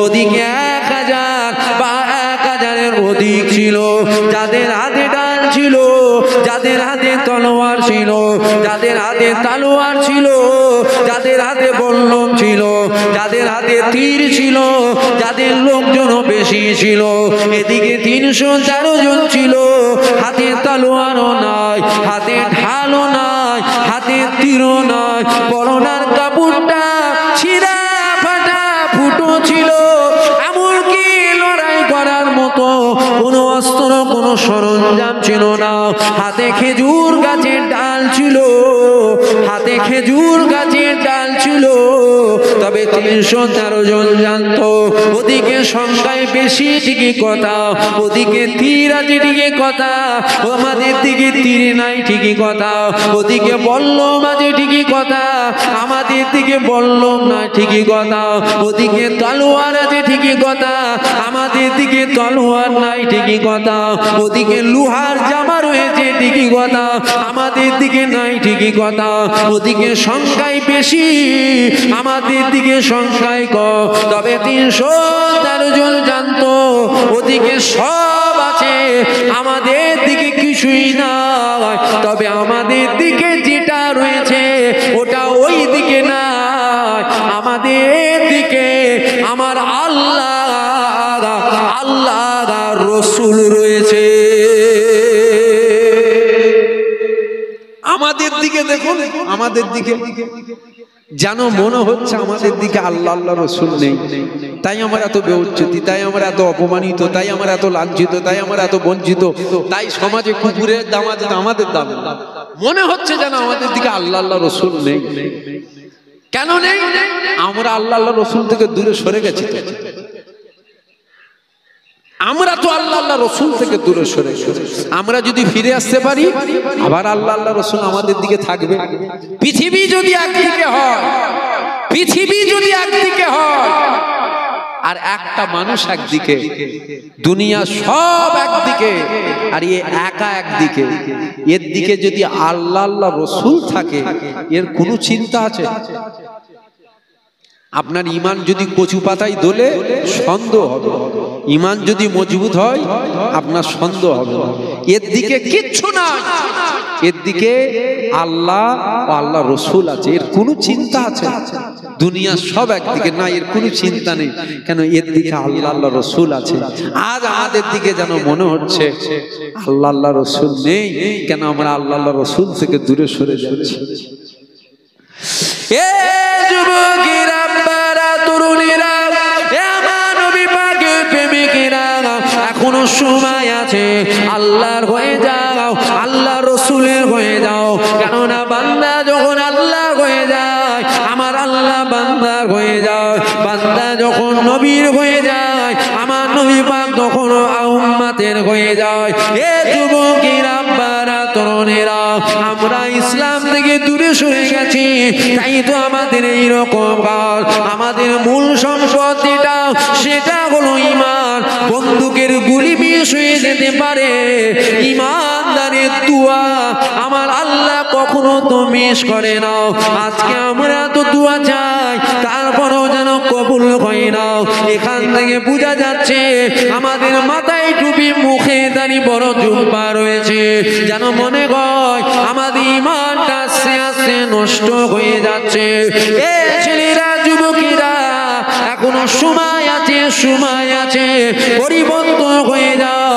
ওদিকে 1000 বা 1000-এর অধিক ছিল, যাদের হাতে ডাল ছিল, যাদের হাতে তলোয়ার ছিল, যাদের হাতে তলোয়ার ছিল, যাদের হাতে বল্লম ছিল, যাদের হাতে তীর ছিল, যাদের লোকজন বেশি ছিল। এদিকে 313 জন ছিল, হাতে তলোয়ারও নাই, হাতে ঢালও নাই, হাতে তীরও নাই, পরনার কাপড়টা ছিঁড়া ফাটা ফুটো ছিল, এমনকি লড়াই করার মতো কোনো অস্ত্র, কোনো সরঞ্জাম ছিল না। হাতে খেজুর গাছের ডাল ছিল, হাতে খেজুর গাছের ডাল ছিল। তবে 313 জন জানতো, ওদিকে সংখ্যায় বেশি ঠিকই কথা, ওদিকে তীর আছে ঠিকই কথা, আমাদের দিকে তীর নাই ঠিকই কথা, ওদিকে বল্লম আছে ঠিকই কথা, আমাদের দিকে বল্লম নাই ঠিকই কথা, ওদিকে তলোয়ার আছে ঠিকই কথা, আমাদের দিকে তলোয়ার নাই ঠিকই কথা, ওদিকে লোহার জামা রয়েছে ঠিকই কথা, আমাদের দিকে নাই ঠিকই কথা, ওদিকে সংখ্যায় বেশি, আমাদের দিকে সংখ্যায় কম। তবে 313 জন জানতো ওদিকে সব আছে, আমাদের দিকে কিছুই নাই। তবে আমাদের দিকে যেটা রয়েছে ওটা ওই দিকে নাই, আমাদের দিকে আমার আল্লাহ রসুল রয়েছে। আমাদের দিকে দেখুন, আমাদের দিকে যেন মনে হচ্ছে আমাদের দিকে আল্লাহ রসুল নেই। তাই আমার এত বেউচ্চতি, তাই আমার এত অপমানিত, তাই আমার এত লাঞ্ছিত, তাই আমার এত বঞ্চিত, তাই সমাজে কুকুরের দাম আছে, আমাদের দাম মনে হচ্ছে যেন আমাদের দিকে আল্লাহ রসুল নেই। কেন নেই? আমরা আল্লাহ রসুল থেকে দূরে সরে গেছি। আমরা তো আল্লাহ রসুল থেকে দূরে সরে গেছি। আমরা যদি ফিরে আসতে পারি, আবার আল্লাহ রসুল আমাদের দিকে থাকবে। পৃথিবী যদি একদিকে হয়, পৃথিবী যদি একদিকে হয় আর একটা মানুষ একদিকে, দুনিয়া সব একদিকে, আর এ একা একদিকে। এর দিকে যদি আল্লাহ আল্লাহ রসুল থাকে, এর কোনো চিন্তা আছে? আপনার ইমান যদি কচু পাতায় দোলে সন্দেহ হবে, ইমান যদি মজবুত হয় আপনার সন্দেহ হবে। এর দিকে কিচ্ছু না, এর দিকে আল্লাহ ও আল্লাহ রসুল আছে, এর কোনো চিন্তা আছে? দুনিয়া সব একদিকে না, এর কোনো চিন্তা নেই। কেন? এর দিকে আল্লাহ আল্লাহ রসুল আছে। আজ আমাদের দিকে যেন মনে হচ্ছে আল্লাহ আল্লাহ রসুল নেই, কেন আমরা আল্লাহ আল্লাহ রসুল থেকে দূরে সরে যাচ্ছি। এ যুবকেরা, তরুণীরা, আমার নবী পাকের প্রেমিকেরা, এখনো সময় আছে। আল্লাহর হয়ে যাও, আল্লাহ রসুলের হয়ে যাও। কেননা বান্দা যখন আল্লাহ হয়ে যায়, আমার আল্লাহ বান্দার হয়ে যায়। বান্দা যখন নবীর হয়ে যায়, আমার নবী পাক তখন উম্মতের হয়ে যায়। এ যুবকেরা, তরুণেরা, আমরা ইসলাম থেকে দূরে সরে গেছি, তাই তো আমাদের এইরকম কাজ। আমাদের মূল সম্পত্তিটা সেটা হলো ঈমান। বন্দুকের গুলি মিস হয়ে যেতে পারে, ঈমানদারের দোয়া আমার আল্লাহ কখনো তো মিস করে না। আজকে আমরা তো দোয়া চাই, তারপরেও যেন কবুল হয় না। এখান থেকে বোঝা যাচ্ছে আমাদের মাথায় টুপি, মুখে দাড়ি, বড় জুব্বা রয়েছে, যেন মনে হয় আমাদের ঈমানটা আস্তে আস্তে নষ্ট হয়ে যাচ্ছে। এ ছেলেরা, যুবকেরা, এখনো সময় আছে, সময় আছে, পরিবর্তন হয়ে যাও।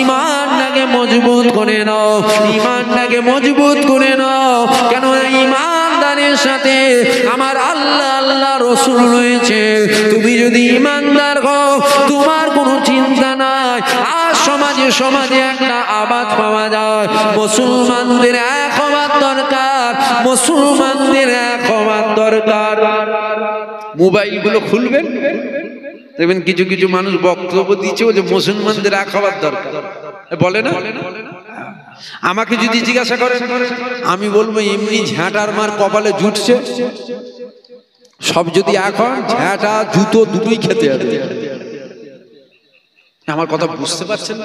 ঈমানটাকে মজবুত করে নাও, ঈমানটাকে মজবুত করে নাও। কেন? ঈমানদারের সাথে আমার আল্লাহ আল্লাহ রসুল রয়েছে। তুমি যদি ঈমানদার হও, তোমার কোনো চিন্তা নাই। আর সমাজে সমাজে একটা আওয়াজ পাওয়া যায়, মুসলমানদের এক হওয়ার দরকার, মুসলমানদের এক হওয়ার দরকার। মোবাইলগুলো খুলবেন, দেখবেন কিছু কিছু মানুষ বক্তব্য দিচ্ছে যে মুসলমানদের এক হওয়ার দরকার, বলে না? আমাকে যদি জিজ্ঞাসা করেন, আমি বলবো এমনি ঝাঁটার মার কপালে জুটছে। সব যদি এখন ঝাঁটা জুতো দুটোই খেতে হবে। আমার কথা বুঝতে পারছেন?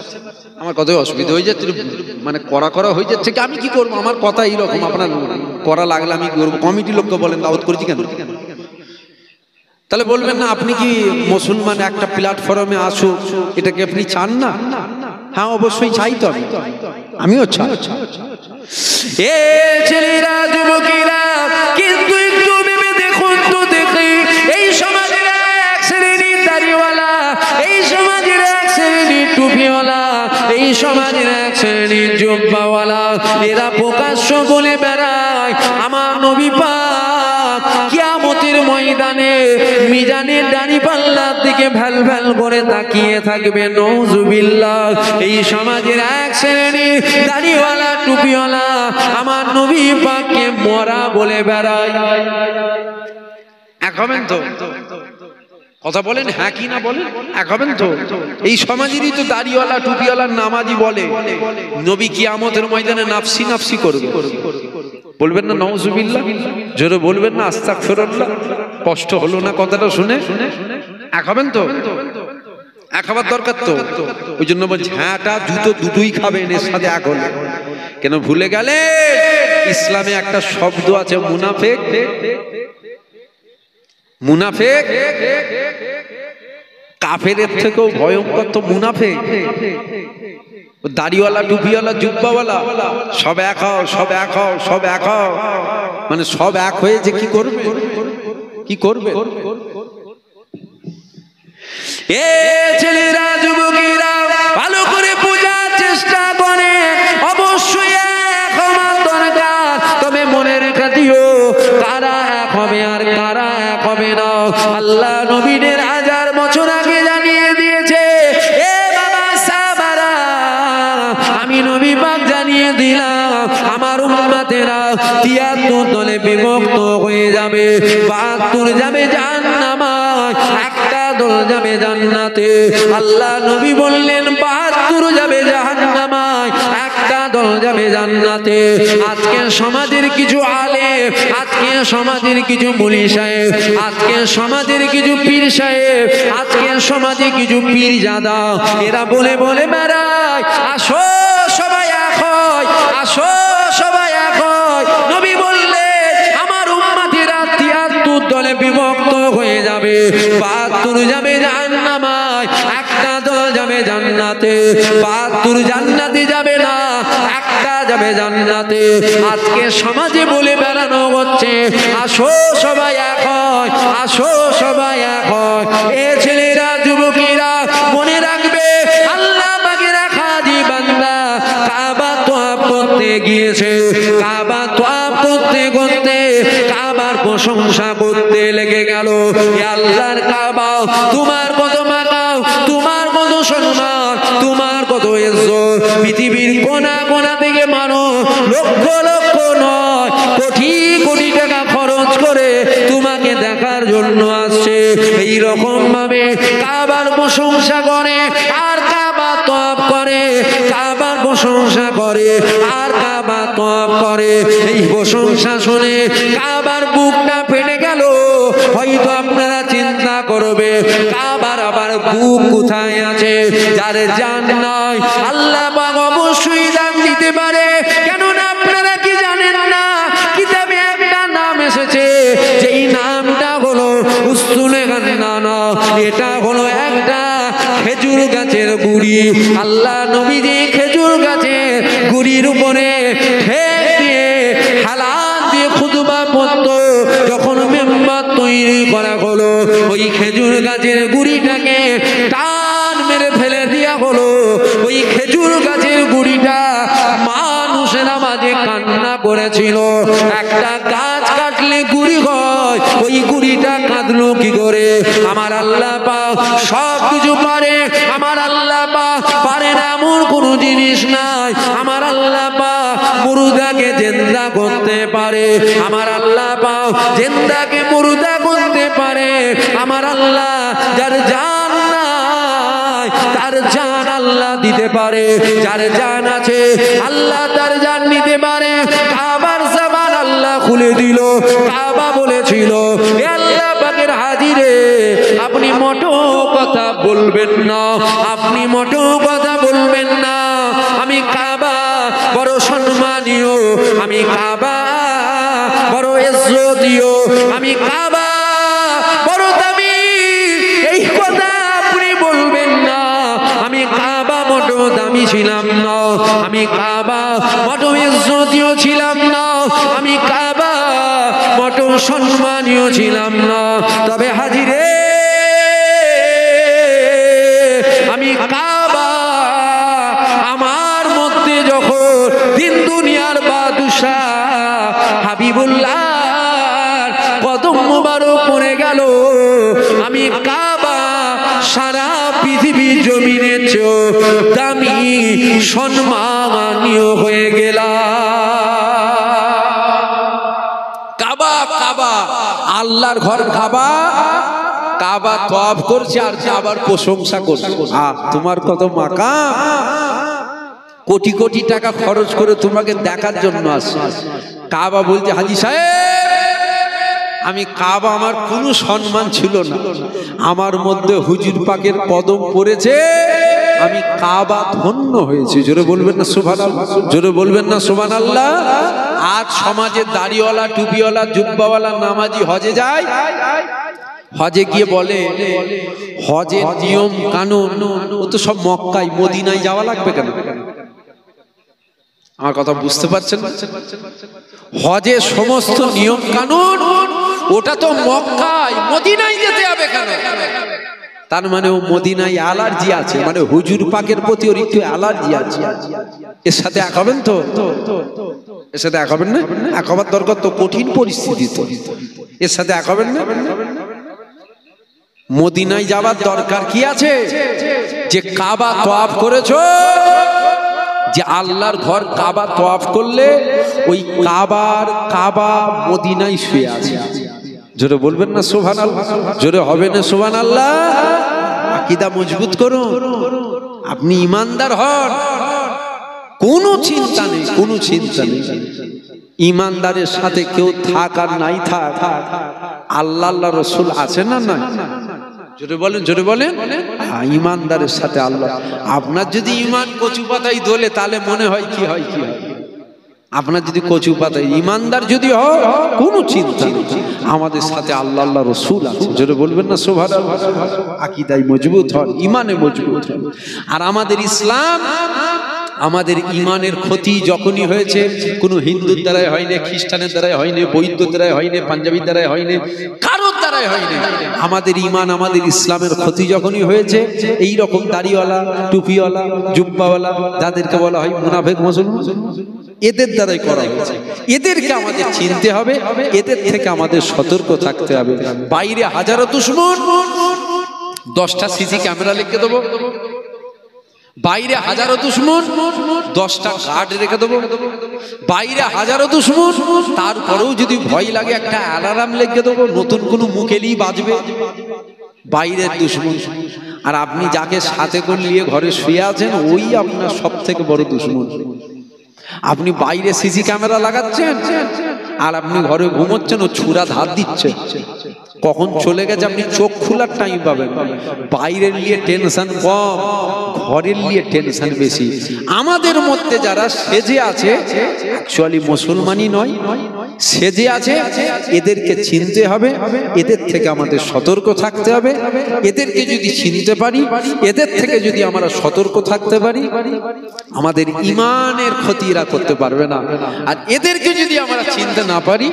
আমার কথায় অসুবিধা হয়ে যাচ্ছে, মানে করা করা হয়ে যাচ্ছে কি? আমি কি করবো? আমার কথা এইরকম, আপনার করা লাগলে আমি কি করবো? কমিটি লোককে বলেন দাওয়াত করেছি কেন? তাহলে বলবেন না আপনি কি মুসলমান একটা প্ল্যাটফর্মে আসুক, এটাকে আপনি চান না? হ্যাঁ, অবশ্যই চাই, তো আমিও চাই। এ ছেলেরা, যুবকেরা, কিন্তু একটু ভেবে দেখুন তো দেখি, এই সমাজের এক শ্রেণীর দাড়িওয়ালা, এই সমাজের এক শ্রেণীর টুপিওয়ালা, এই সমাজের এক শ্রেণীর জুব্বাওয়ালা, এরা প্রকাশ্য বলে বেড়ায় আমার নবী পাক কিয়ামতের ময়দানে মিজানের দাঁড়িপাল্লার দিকে ভ্যাল ভ্যাল করে তাকিয়ে থাকবে। নাউজুবিল্লাহ। এই সমাজের এক শ্রেণীর দাড়িওয়ালা, টুপিওয়ালা আমার নবী পাককে মরা বলে বেড়ায়। এক হবেন তো? কথা বলেন, হ্যাঁ কি না বলেন? এক হবেন তো? এই সমাজেরই তো দাড়িওয়ালা, টুপিওয়ালা, নামাজি বলে নবী কিয়ামতের ময়দানে নাফসি নাফসি করবে। বলবেন না নাউজুবিল্লাহ? জোরে বলবেন না আস্তাগফিরুল্লাহ? কষ্ট হলো না কথাটা শুনে? এক হবেন তো? এক হবার দরকার তো। ওই জন্য বলছি ঝাঁটা জুতো দুটোই খাবেন, এর সাথে এক হলে। কেন ভুলে গেলে? ইসলামে একটা শব্দ আছে মুনাফিক। মুনাফিক কাফেরের থেকেও ভয়ঙ্কর তো মুনাফিক। দাড়িওয়ালা, টুপিওয়ালা, জুব্বাওয়ালা সব এক হও, সব এক হও, সব এক হও, মানে সব এক হয়ে যে কি করবে? কি করবে? এ ছেলেরা, যুবকেরা, ভালো করে বোঝার চেষ্টা করে। অবশ্যই এক হওয়ার দরকার, তবে মনে রেখে দিও কারা এক হবে আর কারা এক হবে না আল্লাহ নবীদের 1000 বছর আগে জানিয়ে দিয়েছে। এ বাবা সাহাবারা, আমি নবী পাক জানিয়ে দিলাম আমার উম্মতেরা 73 দলে বিভক্ত হয়ে যাবে। 72 যাবে জাহান্নামে, একটা দল যাবে জান্নাতে। আল্লাহ নবী বললেন 72 যাবে জাহান্নামে, একটা দল যাবে জান্নাতে। আজকে সমাজের কিছু আলেম, আজকে সমাজের কিছু মুলি সাহেব, আজকে সমাজের কিছু পীর সাহেব, আজকে সমাজে কিছু পীরজাদা, এরা বলে বলে বেড়ায় আসো সবাই এক হয়, আসো সবাই এক হয়। নবী বললেন আমার উম্মতেরা ৭৩ দলে বিভক্ত হয়ে যাবে, ৭২ যাবে জাহান্নামায়, একটা দল যাবে জান্নাতে। ৭২ জান্নাতে যাবে না, একটা যাবে জান্নাতে। আজকে সমাজে বলে বেড়ানো হচ্ছে আসো সবাই এক হয়, আসো সবাই এক হয়। এ ছেলেরা যুবকেরা মনে রাখবে আল্লাহ পাকের খাজি বান্দা কাবা তওয়াফ করতে গিয়েছে, কাবা তওয়াফ করতে করতে কাবার প্রশংসা করতে লেগে গেল। হে আল্লাহর কাবা, তোমার কত মাকাম, তোমার কত সম্মান, তোমার কত ইজ্জত। পৃথিবীর কোনা কোনা থেকে মানুষ লক্ষ লক্ষ নয় কোটি কোটি টাকা খরচ করে তোমাকে দেখার জন্য আসছে। এই রকম ভাবে কাবার প্রশংসা করে আর কাবা তওয়াফ করে, কাবার প্রশংসা করে আর কাবা তওয়াফ করে। এই প্রশংসা শুনে কাবার বুকটা ফেটে গেল। হয়তো আপনারা চিন্তা করবে কাবার আবার বুক কোথায় আছে? যার জান নাই আল্লাহ পাক অবশ্যই দান দিতে পারে। কেননা আপনারা কি জানেন না কিতাবে একটা নাম এসেছে, যেই নামটা হলো উস্তুলে গান্নানা। এটা হলো একটা খেজুর গাছের গুড়ি। আল্লাহ নবীজি খেজুর গাছের গুড়ির উপরে ঠেক দিয়ে হালাত দিয়ে খুতবা পড়তো। যখন মেম্বার তৈরি করা হলো, ওই খেজুর গাছের গুড়িটাকে টান মেরে ফেলে দেওয়া হলো। ওই খেজুর গাছের গুড়িটা মানুষেরা মাঝে কান্না করেছিল। একটা গাছ কাটলে গুড়ি হয়, ওই গুড়িটা কাঁদলো কি করে? আমার আল্লাহ পাক সব কিছু পারে, আমার আল্লাহ পাক পারে না এমন কোনো জিনিস নাই। আমার আল্লাহ পাক মুর্দাকে জিন্দা করতে পারে, আমার আল্লাহ পাক জিন্দাকে মুর্দা করতে পারে। আমার আল্লাহ যার জান নাই তার জান আল্লাহ দিতে পারে, যার জান আছে আল্লাহ তার জান নিতে পারে। কাবার জবান আল্লাহ খুলে দিল। কাবা বলেছিল হে আল্লাহ পাকের হাজিরে আপনি মোটো কথা বলবেন না, আপনি মোটো কথা বলবেন না। আমি কাবা বড় সম্মানীয়, আমি কাবা বড় ইজ্জতীয়, আমি কাবা বড় দামি, এই কথা আপনি বলবেন না। আমি কাবা মোটো দামি ছিলাম না, আমি কাবা মোটো ইজ্জতীয় ছিলাম না, আমি কাবা মোটো সম্মানীয় ছিলাম না। তবে হাজিরে আমি কাবা, আমার মধ্যে যখন দিন দুনিয়ার বাদশা হাবিবুল্লাহ কদম মোবারক পড়ে গেল, আমি কাবা সারা পৃথিবীর জমিনের চেয়েও দামি সম্মানীয় হয়ে গেলাম। কাবা কাবা আল্লাহর ঘর কাবা, কাবা তওয়াফ করছে আর আবার প্রশংসা করছে। তোমার কত মাকাম, কোটি কোটি টাকা খরচ করে তোমাকে দেখার জন্য আসছে। কাবা বলতে হাজী সাহেব আমি কাবা আমার কোনো সম্মান ছিল না, আমার মধ্যে হুজুর পাকের কদম পড়েছে, আমি কাবা ধন্য হয়েছে। জোরে বলবেন না সুবহানাল্লাহ, জোরে বলবেন না সুবহানাল্লাহ। আজ সমাজে দাড়িওয়ালা টুপিওয়ালা জুব্বাওয়ালা নামাজি হজে যায়, হজে গিয়ে বলে হজের নিয়ম কানুন ও তো সব মক্কায়, মদিনায় যাওয়া লাগবে কেন? আমার কথা বুঝতে পারছেন? হজের সমস্ত নিয়ম কানুন ওটা তো মক্কায়, মদিনায় যেতে হবে কেন? তার মানে ও মদিনায় অ্যালার্জি আছে, মানে হুজুর পাকের প্রতি ওর একটু অ্যালার্জি আছে। এর সাথে এক হবেন তো? এর সাথে এক হবেন না? এক হবার দরকার তো, কঠিন পরিস্থিতি তো। এর সাথে এক হবেন না? মদিনায় যাওয়ার দরকার কি আছে? যে কাবা তওয়াফ করেছো, যে আল্লাহর ঘর কাবা তওয়াফ করলে ওই কাবা মদিনায় শুয়ে আছে। জোরে বলবেন না সুবহানাল্লাহ, জোরে হবে না সুবহানাল্লাহ। আকীদা মজবুত করুন, আপনি ইমানদার হন। কোনো চিন্তা নেই, কোনো চিন্তা নেই। ইমানদারের সাথে কেউ থাক আর নাই থাক, আল্লাহ আল্লাহ রসুল আছে না না? জোরে বলেন, জোরে বলেন। ইমানদারের সাথে আল্লাহ। আপনার যদি ইমান কচু পাতায় দোলে তাহলে মনে হয় কি হয়, কি হয়। আপনার যদি কচু পাতায় ইমানদার যদি হয়, কোনো চিন্তা নেই, আমাদের সাথে আল্লাহ আল্লাহ রসুল আছে। জোরে বলবেন না সুবহানাল্লাহ। আকীদায় মজবুত হন, ইমানে মজবুত হন। আর আমাদের ইসলাম, আমাদের ইমানের ক্ষতি যখনই হয়েছে, কোনো হিন্দুর দ্বারাই হয়নি, খ্রিস্টানের দ্বারাই হয়নি, বৌদ্ধর দ্বারাই হয়নি, পাঞ্জাবির দ্বারাই হয়নি, কারোর দ্বারাই হয়নি। আমাদের ইমান, আমাদের ইসলামের ক্ষতি যখনই হয়েছে, এই রকম দাড়িওয়ালা, টুপিওয়ালা, জুব্বাওয়ালা, যাদেরকে বলা হয় মুনাফিক মুসলমান, এদের দ্বারাই করা হয়েছে। এদেরকে আমাদের চিনতে হবে, এদের থেকে আমাদের সতর্ক থাকতে হবে। বাইরে হাজারো দুশমন, 10টা সিসি ক্যামেরা লিখে দেবো। বাইরে হাজারো দুশমন, 10টা গার্ড রেখে দেবো। বাইরে হাজারো দুশমন, তারপরেও যদি ভয় লাগে একটা অ্যালার্ম লিখে দেবো, নতুন কোনো মুখ এলেই বাজবে। বাইরের দুশমন। আর আপনি যাকে সাথে করে নিয়ে ঘরে শুয়ে আছেন, ওই আপনার সব থেকে বড় দুশমন। আপনি বাইরে সিসি ক্যামেরা লাগাচ্ছেন আর আপনি ঘরে ঘুমোচ্ছেন, ও ছুরা ধার দিচ্ছে, কখন চলে গেছে আপনি চোখ খোলার টাইম পাবেন। বাইরের নিয়ে টেনশন কম, ঘরের নিয়ে টেনশন বেশি। আমাদের মধ্যে যারা সেজে আছে, অ্যাকচুয়ালি মুসলমানই নয়, সেজে আছে, এদেরকে চিনতে হবে, এদের থেকে আমাদের সতর্ক থাকতে হবে। এদেরকে যদি চিনতে পারি, এদের থেকে যদি আমরা সতর্ক থাকতে পারি, আমাদের ইমানের ক্ষতি এরা করতে পারবে না। আর এদেরকে যদি আমরা চিনতে না পারি,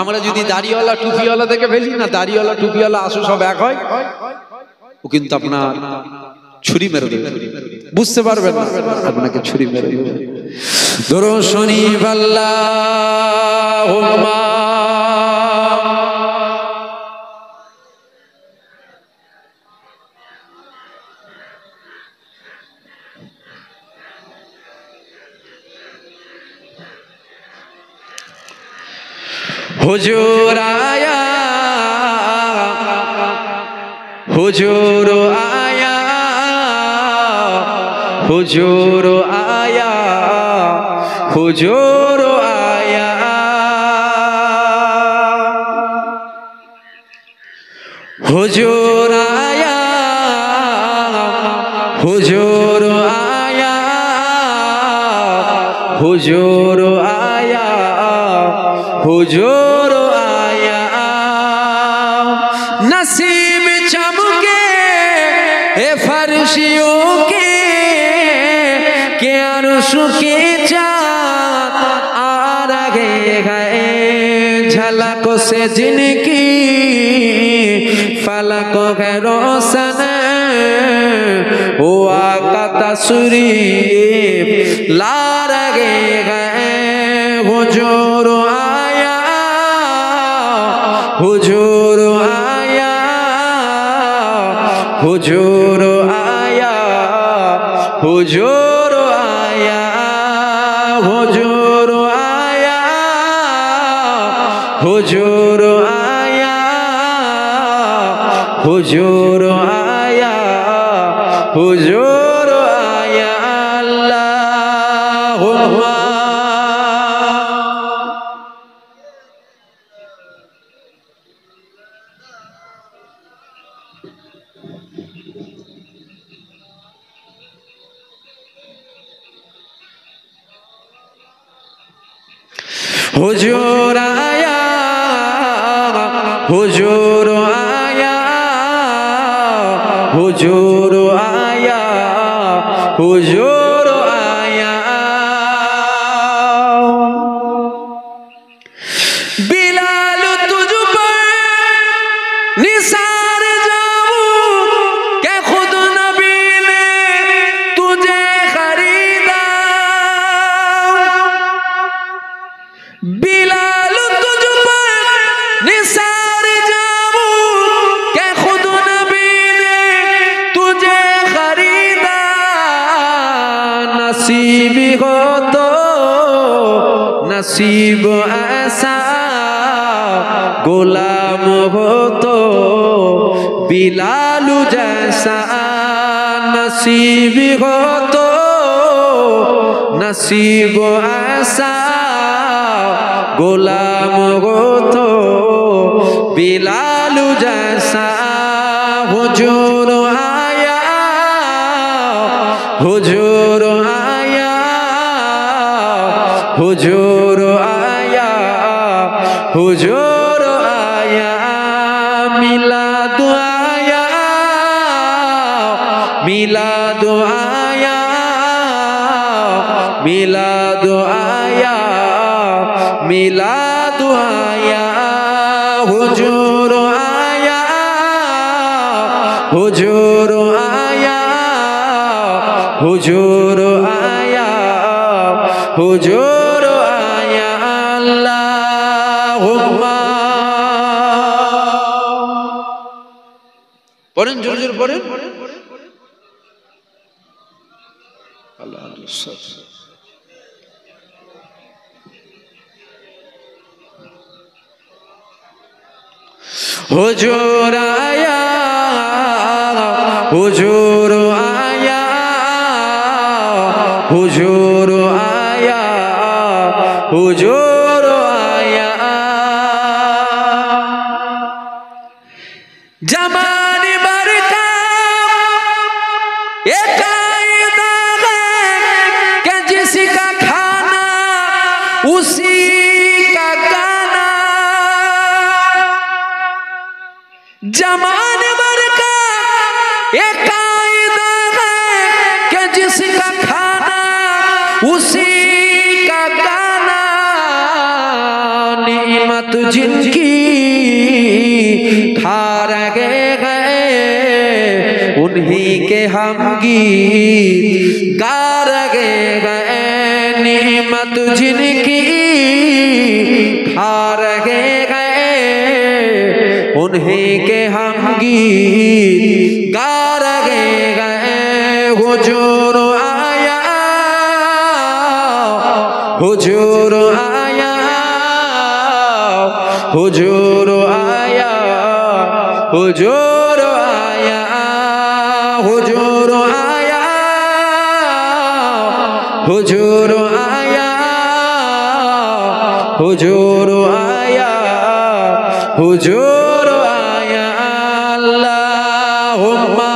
আমরা যদি দাড়িওয়ালা টুপিওয়ালা দেখে ফেলি না, দাড়িওয়ালা টুপিওয়ালা আসো সব এক হয়, ও কিন্তু আপনার ছুরি মেরে দেবে, বুঝতে পারবেন না, আপনাকে ছুরি মেরে দেবে। দরুদ শরীফ আল্লাহুম্মা হুজুর আয়া, হুজুর আয়া, হুজুর আয়া, হুজুর আয়া, হুজুর আয়া, হুজুর আয়া, হুজুর আয়া, হুজুর আয়া। नसीब चमके ए फर्शियों के अर्श के चाँद आ रहे गए, झलक से जिनकी फलक है रोशन, हुआ का तस्रीफ ला रहे गए। हुजूर आया, हुजूर आया, हुजूर आया, हुजूर आया, हुजूर आया, हुजूर आया, हुजूर आया, हुजूर आया। अल्लाहुम्मा हुजूर आया, हुजूर आया, हुजूर आया, हुजूर आया। बिलाल तुझ पर निसार जाऊं के खुद नबी ने तुझे खरीदा। बिलाल तुझ पर निसार जाऊं के खुद नबी ने तुझे खरीदा। नसीब हो तो नसीब ऐसा, गुलाम हो तो बिलाल जैसा। नसीब हो तो नसीब ऐसा गुलाम हो तो बिलाल जैसा हुजूर आया, हुजूर आया, हुजूर आया, हुजूर आया, मिलाद आया, मिलाद आया, मिलाद आया, मिलाद आया, हुजूर आया, हुजूर आया, हुजूर आया, हुजूर आया। अल्लाहुम्मा पढ़ें, जोर जोर पढ़ें। अल्लाह हुजूर आया, हुजूर आया, हुजूर आया, हुजूर आया। जमाने भर का ये कायदा है कि जिसका खाना उसी का गाना। जमाने भर का ये कायदा है कि जिसका खाना उसी का गाना। नेमत जिनकी खा रहे गए उन्हीं के हम गीत गा रहे गए। नेमत जिनकी खा रहे गए उन्हीं के हम गीत गा रहे गए। हुजूर आया, हुजूर आया, हुजूर आया, हुजूर आया, हुजूर आया, हुजूर आया, हुजूर आया, हुजूर आया। अल्लाहुम्मा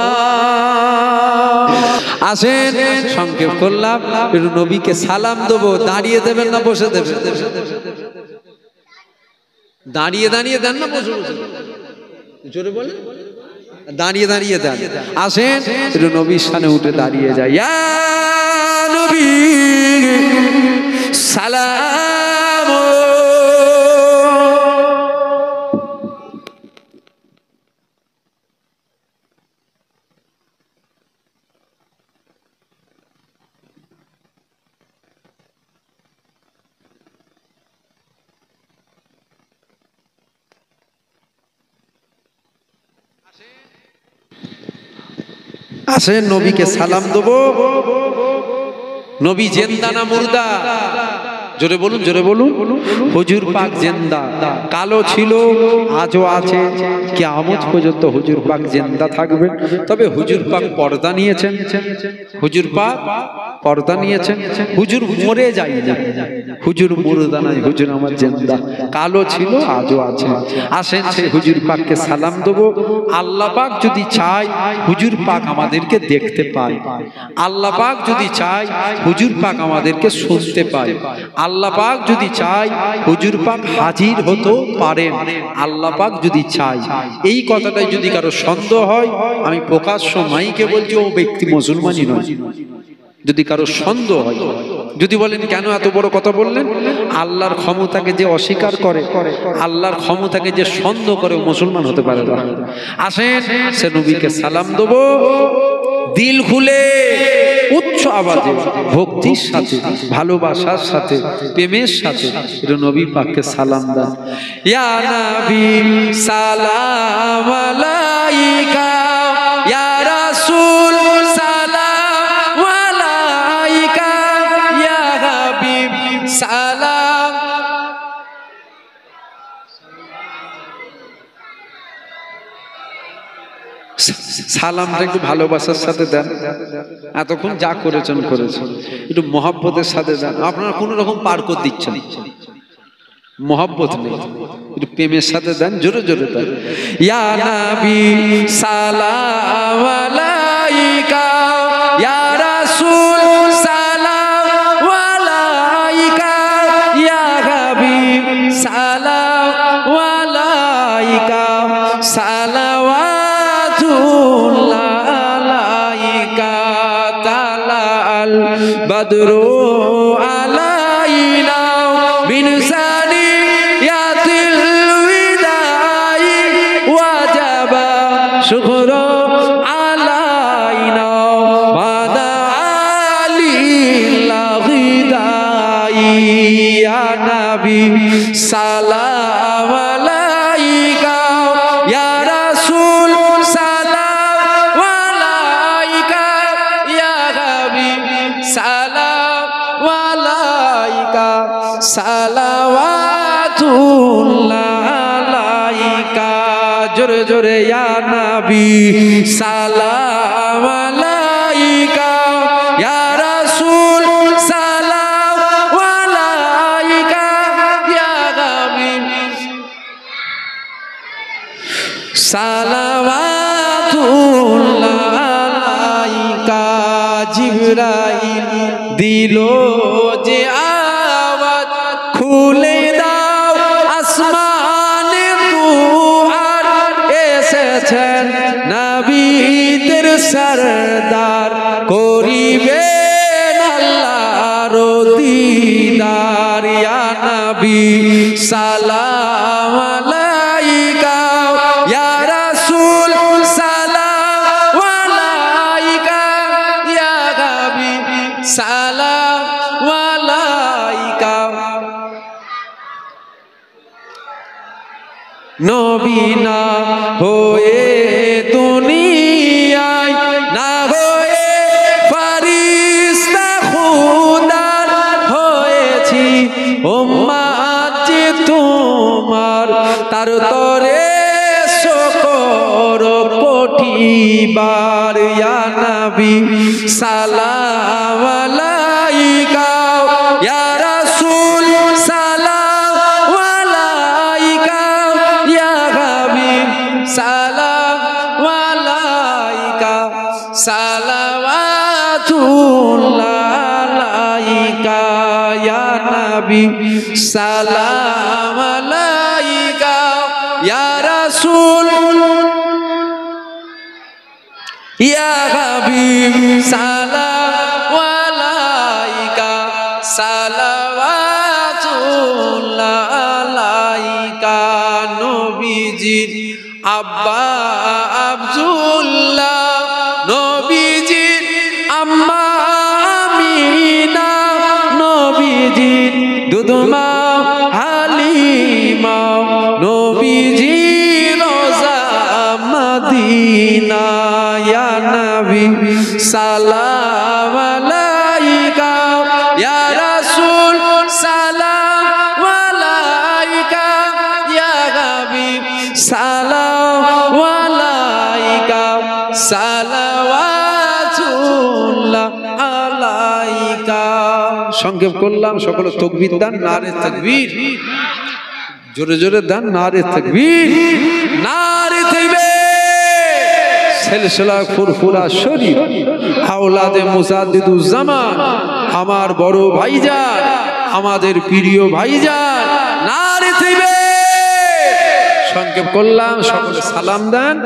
আসেন সংক্ষেপ করলাম, একটু নবীকে সালাম দেবো। দাঁড়িয়ে দেবেন না বসে দেবেন? দাঁড়িয়ে দাঁড়িয়ে দেন না বসে বসে? জোরে বলেন। দাঁড়িয়ে দাঁড়িয়ে দেন। আসেন একটু নবীর সামনে উঠে দাঁড়িয়ে যায়। ইয়া নবী সালাম। আসেন নবীকে সালাম দেবো। নবী জিন্দা না মুর্দা? জোরে বলুন, জোরে বলুন। হুজুর পাক জিন্দা। কালো ছিল, আজও আছে, কিয়ামত পর্যন্ত হুজুর পাক জিন্দা থাকবেন। তবে হুজুর পাক পর্দা নিয়েছেন, হুজুর পাক পর্দা নিয়েছেন। হুজুর মরে যায়নি, হুজুর মুর্দা নাই, হুজুর আমার জিন্দা। কালো ছিল, আজও আছে। আসেন সেই হুজুর পাককে সালাম দেবো। আল্লাহ পাক যদি চায় হুজুর পাক আমাদেরকে দেখতে পায়, আল্লাহ পাক যদি চায় হুজুর পাক আমাদেরকে শুনতে পায়, আল্লাহ পাক যদি চায় হুজুর পাক হাজির হতে পারেন, আল্লাহ পাক যদি চায়। এই কথাটাই যদি কারো সন্দেহ হয়, আমি প্রকাশ্য মাইকে বলছি, ও ব্যক্তি মুসলমানই নয়। যদি কারো সন্দেহ হয়, যদি বলেন কেন এত বড় কথা বললেন, আল্লাহর ক্ষমতাকে যে অস্বীকার করে, আল্লাহর ক্ষমতাকে যে সন্দেহ করে, মুসলমান হতে পারে না। আসেন সে নবীকে সালাম দেবো দিল খুলে, উচ্চ আওয়াজে, ভক্তির সাথে, ভালোবাসার সাথে, প্রেমের সাথে এটা নবী পাককে সালাম দেন। ইয়া নবী সালাম আলাইকা, ইয়া রাসূল সালাম আলাইকা, ইয়া হাবিব সালাম। সালামটা একটু ভালোবাসার সাথে দেন। এতক্ষণ যা করেছেন করেছেন, একটু মহব্বতের সাথে দেন। আপনারা কোন রকম পার করে দিচ্ছেন, মহব্বত নেই, একটু প্রেমের সাথে দেন, জোরে জোরে দেন। ইয়া নবী সালাম আলাইকা, ইয়া রাসূল সালাম আলাইকা, ইয়া হাবিব সালাম আলাইকা, সালাওয়াতুল্লাহ আলাইকা, তালাল বদরু আলাইনা মিন সানিয়াতিল বিদাই, ওয়াজাবা শুকরু আলাইনা বাদা আলিল্লাহি দাই। ইয়া নবী সালাম আলাইকা, ইয়া রাসূল সালাম আলাইকা, ইয়া হাবিব সালাম আলাইকা, সালাওয়াতুল্লাহ আলাইকা, জোরে জোরে ইয়া নবী সালাম আলাইকা, ইয়া রাসূল সালাম আলাইকা, ইয়া হাবিব সালাওয়াতুল্লাহ আলাইকা। জিবরাইল দিল যে আওয়াজ, খুলে দাও আসমানের দুয়ার, এসেছেন নবীদের সরদার, করিবেন আল্লাহর দিদার। ইয়া নবী সালাম আলাইকা, ইয়া রাসূল সালাম আলাইকা, ইয়া হাবিব সালাম আলাইকা। নবী না হয়ে দুনিয়ায়, না হয়ে ফেরেশতা খুদার হয়েছি উম্মত যে তোমার, তার তরে শকর কোটিবার। ইয়া নবী সালাম আলাইকা, ইয়া রাসূল সালাম আলাইকা, ইয়া হাবিব সালাম আলাইকা, সালাওয়াতুল্লাহ আলাইকা, ইয়া নবী সালাম আলাইকা, ইয়া রাসূল ইয়া হাবিব সালাম আলাইকা, সালাওয়াতুল্লাহ আলাইকা। নবীজির আব্বা আব্দুল্লাহ, নবীজির আম্মা আমিনা, নবীজির দুধমা হালিমা, নবীজির রোজা মদিনা। ইয়া নবী সালাম আলাইকা, ইয়া রাসূল সালাম আলাইকা, ইয়া হাবিব সালাম আলাইকা, সালাওয়াতুল্লাহ আলাইকা। সংক্ষেপ করলাম, সকলে তাকবীর দান, নারে তাকবীর, জোরে জোরে দান, নারে তাকবীর, নারে তাকবীর। সিলসিলা ফুরফুরা শরীফ, আওলাদে মুজাদ্দিদুজ্জামান, আমার বড় ভাইজান, আমাদের প্রিয় ভাইজান, নারে তাকবীর। সংক্ষেপ করলাম, সকলে সালাম দেন।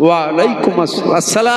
ওয়া আলাইকুম আসসালাম।